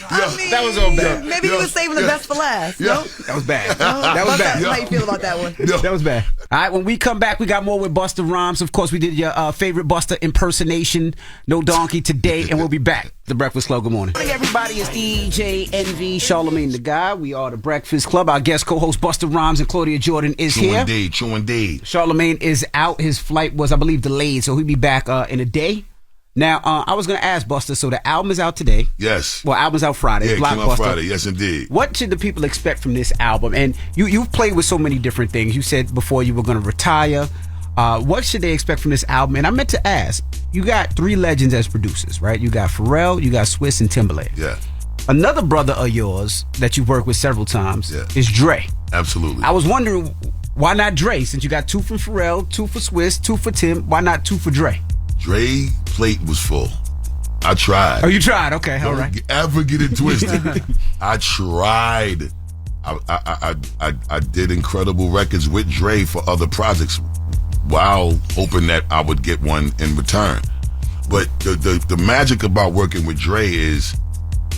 That was all bad. Maybe he was saving the best for last. No? That was bad. That was bad. How you feel about that one? That was bad. All right, when we come back, we got more with Busta Rhymes. Of course, we did your favorite Busta impersonation, No Donkey, today, and we'll be back. The Breakfast Club. Good morning. Hey, everybody. It's DJ NV, Charlamagne the Guy. We are the Breakfast Club. Our guest co-host Busta Rhymes and Claudia Jordan is here. True indeed. Charlamagne is out. His flight was, I believe, delayed, so he'll be back in a day. Now, I was going to ask Busta, so the album is out today. Yes. Well, album's out Friday. Yeah, it came out Blockbuster. Friday. Yes, indeed. What should the people expect from this album? And you've played with so many different things. You said before you were going to retire. What should they expect from this album? And I meant to ask, you got 3 legends as producers, right? You got Pharrell, you got Swiss, and Timberlake. Yeah. Another brother of yours that you've worked with several times is Dre. Absolutely. I was wondering, why not Dre? Since you got 2 from Pharrell, 2 for Swiss, 2 for Tim, why not 2 for Dre? Dre plate was full. I tried. Oh, you tried? Okay, all right. Don't ever get it twisted. I tried. I did incredible records with Dre for other projects while hoping that I would get one in return. But the magic about working with Dre is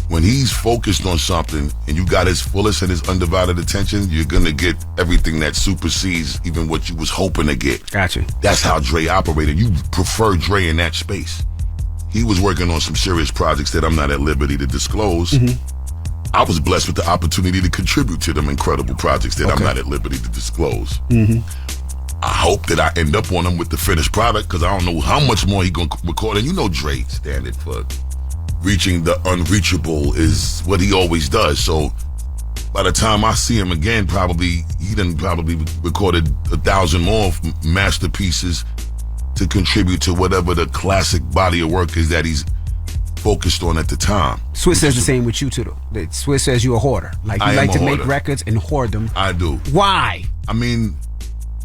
when he's focused on something and you got his fullest and his undivided attention, you're going to get everything that supersedes even what you was hoping to get. Gotcha. That's how Dre operated. You prefer Dre in that space. He was working on some serious projects that I'm not at liberty to disclose. Mm-hmm. I was blessed with the opportunity to contribute to them incredible projects that I'm not at liberty to disclose. Mm-hmm. I hope that I end up on them with the finished product because I don't know how much more he gonna record. And you know Dre standard for reaching the unreachable is what he always does. So by the time I see him again, he done probably recorded 1,000 more masterpieces to contribute to whatever the classic body of work is that he's focused on at the time. Swiss says the same with you too, though. That Swiss says you're a hoarder. Like you like to make records and hoard them. I do. Why? I mean,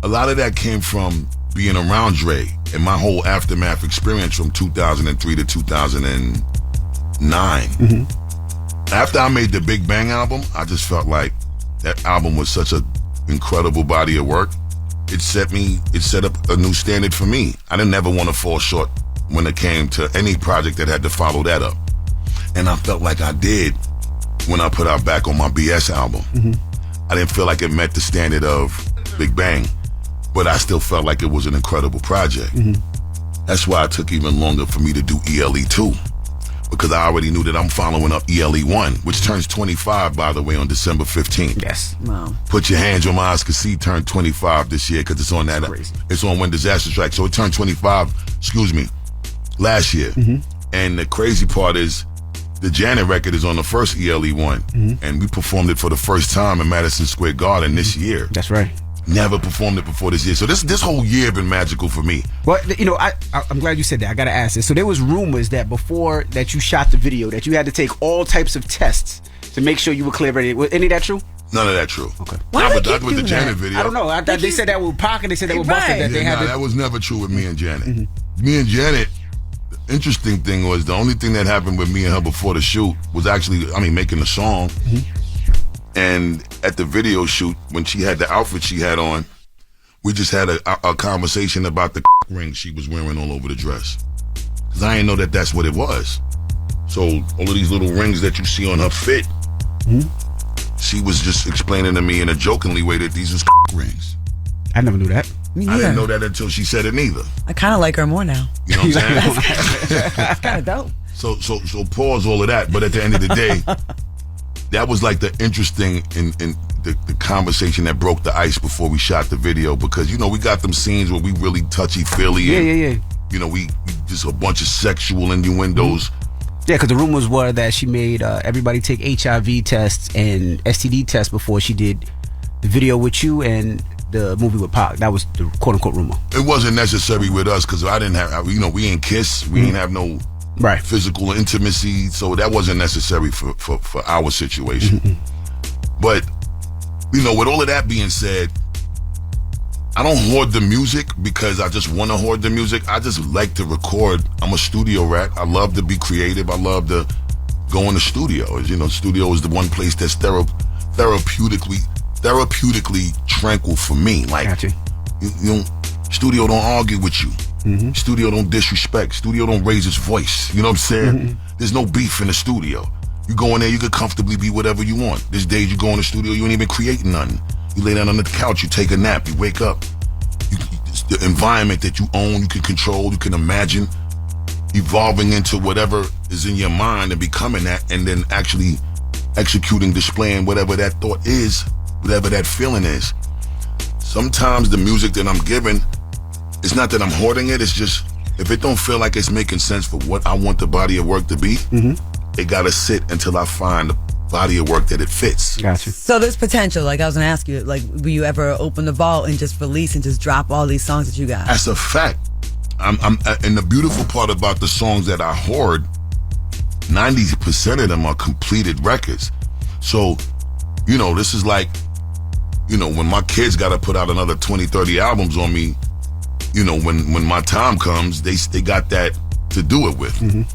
a lot of that came from being around Dre and my whole aftermath experience from 2003 to 2009. After I made the Big Bang album, I just felt like that album was such an incredible body of work. It set up a new standard for me. I didn't ever want to fall short when it came to any project that had to follow that up. And I felt like I did when I put out Back on My BS album. I didn't feel like it met the standard of Big Bang, but I still felt like it was an incredible project. That's why it took even longer for me to do ELE 2, because I already knew that I'm following up ELE 1, which turns 25, by the way, on December 15th. Yes. Wow. Put Your Hands on My Eyes, cause C turned 25 this year, because it's on that. It's on When Disaster Strikes, so it turned 25. Last year. And the crazy part is, the Janet record is on the first ELE 1, and we performed it for the first time in Madison Square Garden this year. That's right. Never performed it before this year. So this whole year been magical for me. Well, you know, I'm glad you said that. I got to ask this. So there was rumors that before that you shot the video that you had to take all types of tests to make sure you were clear. Was any of that true? None of that true. Okay. Why would they keep doing the Janet video? I don't know. They said that with Pac and they said that with Busta. That they had that was never true with me and Janet. Me and Janet, the interesting thing was the only thing that happened with me and her before the shoot was actually, making the song. And at the video shoot, when she had the outfit she had on, we just had a conversation about the ring she was wearing all over the dress. Because I didn't know that that's what it was. So all of these little rings that you see on her fit, she was just explaining to me in a jokingly way that these was rings. I never knew that. I didn't know that until she said it neither. I kind of like her more now. You know what I'm saying? That's kind of dope. So pause all of that. But at the end of the day, that was like the interesting in the conversation that broke the ice before we shot the video, because we got them scenes where we really touchy-feely. Yeah. We just a bunch of sexual innuendos. Yeah, because the rumors were that she made everybody take HIV tests and STD tests before she did the video with you and the movie with Pac. That was the quote-unquote rumor. It wasn't necessary with us because I didn't have, we ain't kiss. We didn't have no physical intimacy, so that wasn't necessary for our situation. But, with all of that being said, I don't hoard the music because I just want to hoard the music. I just like to record. I'm a studio rat. I love to be creative. I love to go in the studio. Studio is the one place that's therapeutically tranquil for me. Like, studio don't argue with you. Studio don't disrespect. Studio don't raise its voice. You know what I'm saying? There's no beef in the studio. You go in there, you could comfortably be whatever you want. These days you go in the studio, you ain't even creating nothing. You lay down on the couch, you take a nap, you wake up. The environment that you own, you can control, you can imagine evolving into whatever is in your mind and becoming that, and then actually executing, displaying whatever that thought is, whatever that feeling is. Sometimes the music that I'm giving, it's not that I'm hoarding it, it's just, if it don't feel like it's making sense for what I want the body of work to be, it gotta sit until I find the body of work that it fits. Gotcha. So there's potential, like I was gonna ask you, like, will you ever open the vault and just release and just drop all these songs that you got? That's a fact. And the beautiful part about the songs that I hoard, 90% of them are completed records. So, this is like, when my kids gotta put out another 20, 30 albums on me, when my time comes, they got that to do it with.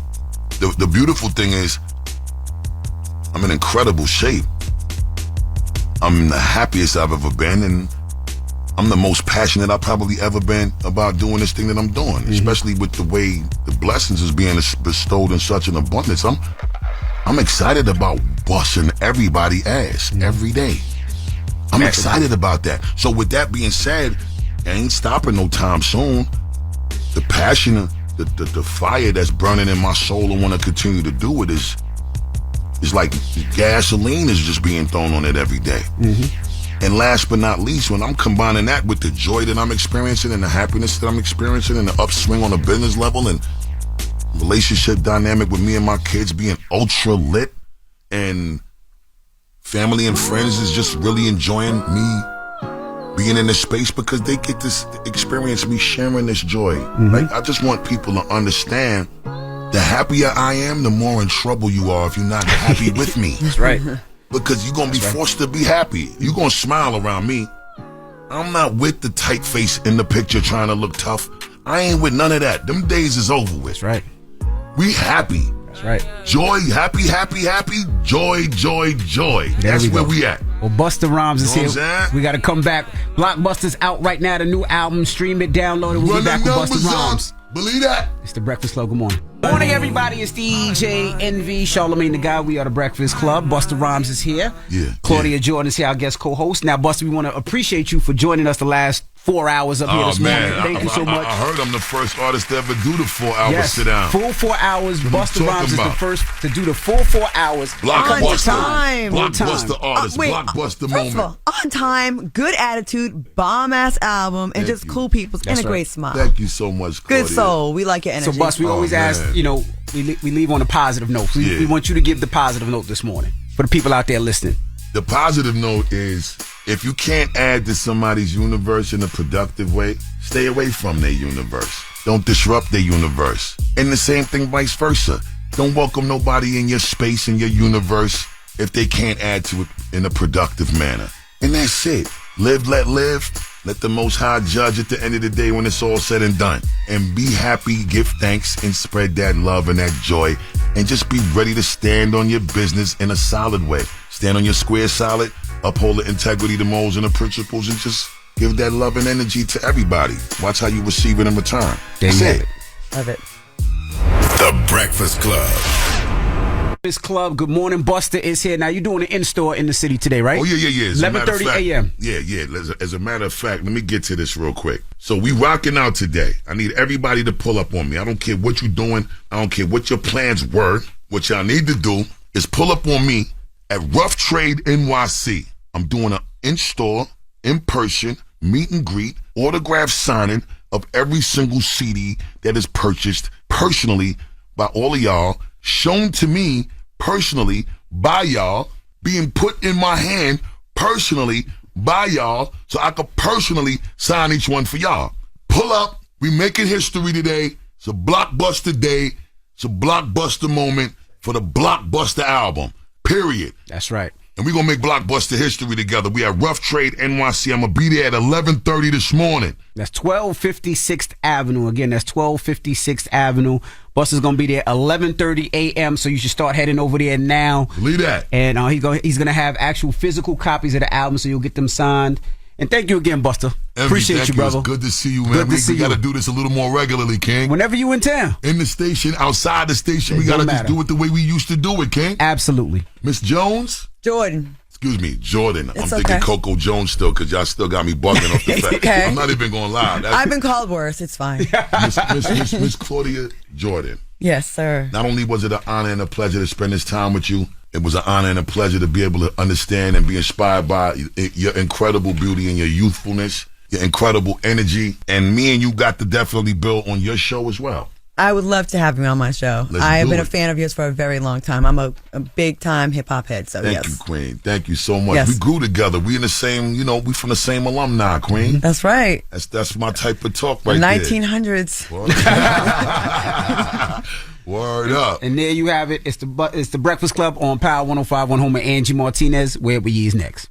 The beautiful thing is, I'm in incredible shape. I'm the happiest I've ever been, and I'm the most passionate I've probably ever been about doing this thing that I'm doing, especially with the way the blessings is being bestowed in such an abundance. I'm excited about busting everybody's ass every day. I'm excited about that. So with that being said, I ain't stopping no time soon. The passion, the fire that's burning in my soul and want to continue to do it is like gasoline is just being thrown on it every day. And last but not least, when I'm combining that with the joy that I'm experiencing and the happiness that I'm experiencing and the upswing on a business level and relationship dynamic with me and my kids being ultra lit and family and friends is just really enjoying me being in this space because they get to experience me sharing this joy. Like, I just want people to understand the happier I am, the more in trouble you are if you're not happy with me. That's right. Because you're going to be forced to be happy. You're going to smile around me. I'm not with the tight face in the picture trying to look tough. I ain't with none of that. Them days is over with. That's right. We happy. That's right. Joy, happy, happy, happy. Joy, joy, joy. That's where we at. Well, Busta Rhymes is You know here. what I'm saying? We got to come back. Blockbuster's out right now. The new album. Stream it, download it. We'll be back with Busta Rhymes. Believe that. It's the Breakfast Club. Good morning. Morning, everybody. It's DJ NV, Charlamagne the Guy. We are the Breakfast Club. Busta Rhymes is here. Yeah. Claudia Jordan is here, our guest co-host. Now, Busta, we want to appreciate you for joining us the last 4 hours up here this morning. Thank you so much. I heard I'm the first artist to ever do the 4 hours sit down. Full 4 hours. What Busta Rhymes is the first to do the full 4 hours. Blockbuster. time. Blockbuster artist. Wait, Blockbuster first moment. of all, on time, good attitude, bomb-ass album, and just cool people, and a great smile. Thank you so much, Claudia. Good soul. We like your energy. So, Bus, we always ask, we leave on a positive note. We want you to give the positive note this morning for the people out there listening. The positive note is, if you can't add to somebody's universe in a productive way, stay away from their universe. Don't disrupt their universe. And the same thing vice versa. Don't welcome nobody in your space, in your universe, if they can't add to it in a productive manner. And that's it. Live, let live. Let the Most High judge at the end of the day when it's all said and done. And be happy, give thanks, and spread that love and that joy. And just be ready to stand on your business in a solid way. Stand on your square solid, uphold the integrity, the morals, and the principles, and just give that love and energy to everybody. Watch how you receive it in return. That's it. Love it. The Breakfast Club. This club, good morning. Busta is here. Now, you're doing an in-store in the city today, right? Oh, yeah. 11:30 a.m. Yeah. As a matter of fact, let me get to this real quick. So we rocking out today. I need everybody to pull up on me. I don't care what you're doing. I don't care what your plans were. What y'all need to do is pull up on me at Rough Trade NYC. I'm doing an in-store, in-person, meet and greet, autograph signing of every single CD that is purchased personally by all of y'all, shown to me personally by y'all, being put in my hand personally by y'all, so I could personally sign each one for y'all. Pull up. We making history today. It's a blockbuster day. It's a blockbuster moment for the Blockbuster album. Period. That's right. And we're going to make blockbuster history together. We at Rough Trade NYC. I'm going to be there at 11:30 this morning. That's 1256th Avenue. Again, that's 1256th Avenue. Busta's going to be there 11:30 a.m., so you should start heading over there now. Believe that. And he's going to have actual physical copies of the album, so you'll get them signed. And thank you again, Busta. Appreciate you, brother. It's good to see you, man. We got to do this a little more regularly, King. Whenever you in town. In the station, outside the station, we got to just do it the way we used to do it, King. Absolutely. Miss Jones? Jordan. Excuse me, Jordan. It's I'm thinking okay. Coco Jones still, because y'all still got me bugging off the fact. Okay. I'm not even going to lie. I've been called worse. It's fine. Miss Claudia Jordan. Yes, sir. Not only was it an honor and a pleasure to spend this time with you, it was an honor and a pleasure to be able to understand and be inspired by your incredible beauty and your youthfulness, your incredible energy. And me and you got to definitely build on your show as well. I would love to have you on my show. I have been a fan of yours for a very long time. I'm a big-time hip-hop head, so Thank yes. you, Queen. Thank you so much. Yes. We grew together. We in the same, we from the same alumni, Queen. That's right. That's my type of talk right 1900s. Word up. And there you have it. It's the Breakfast Club on Power 105.1 home of Angie Martinez. Where we is next.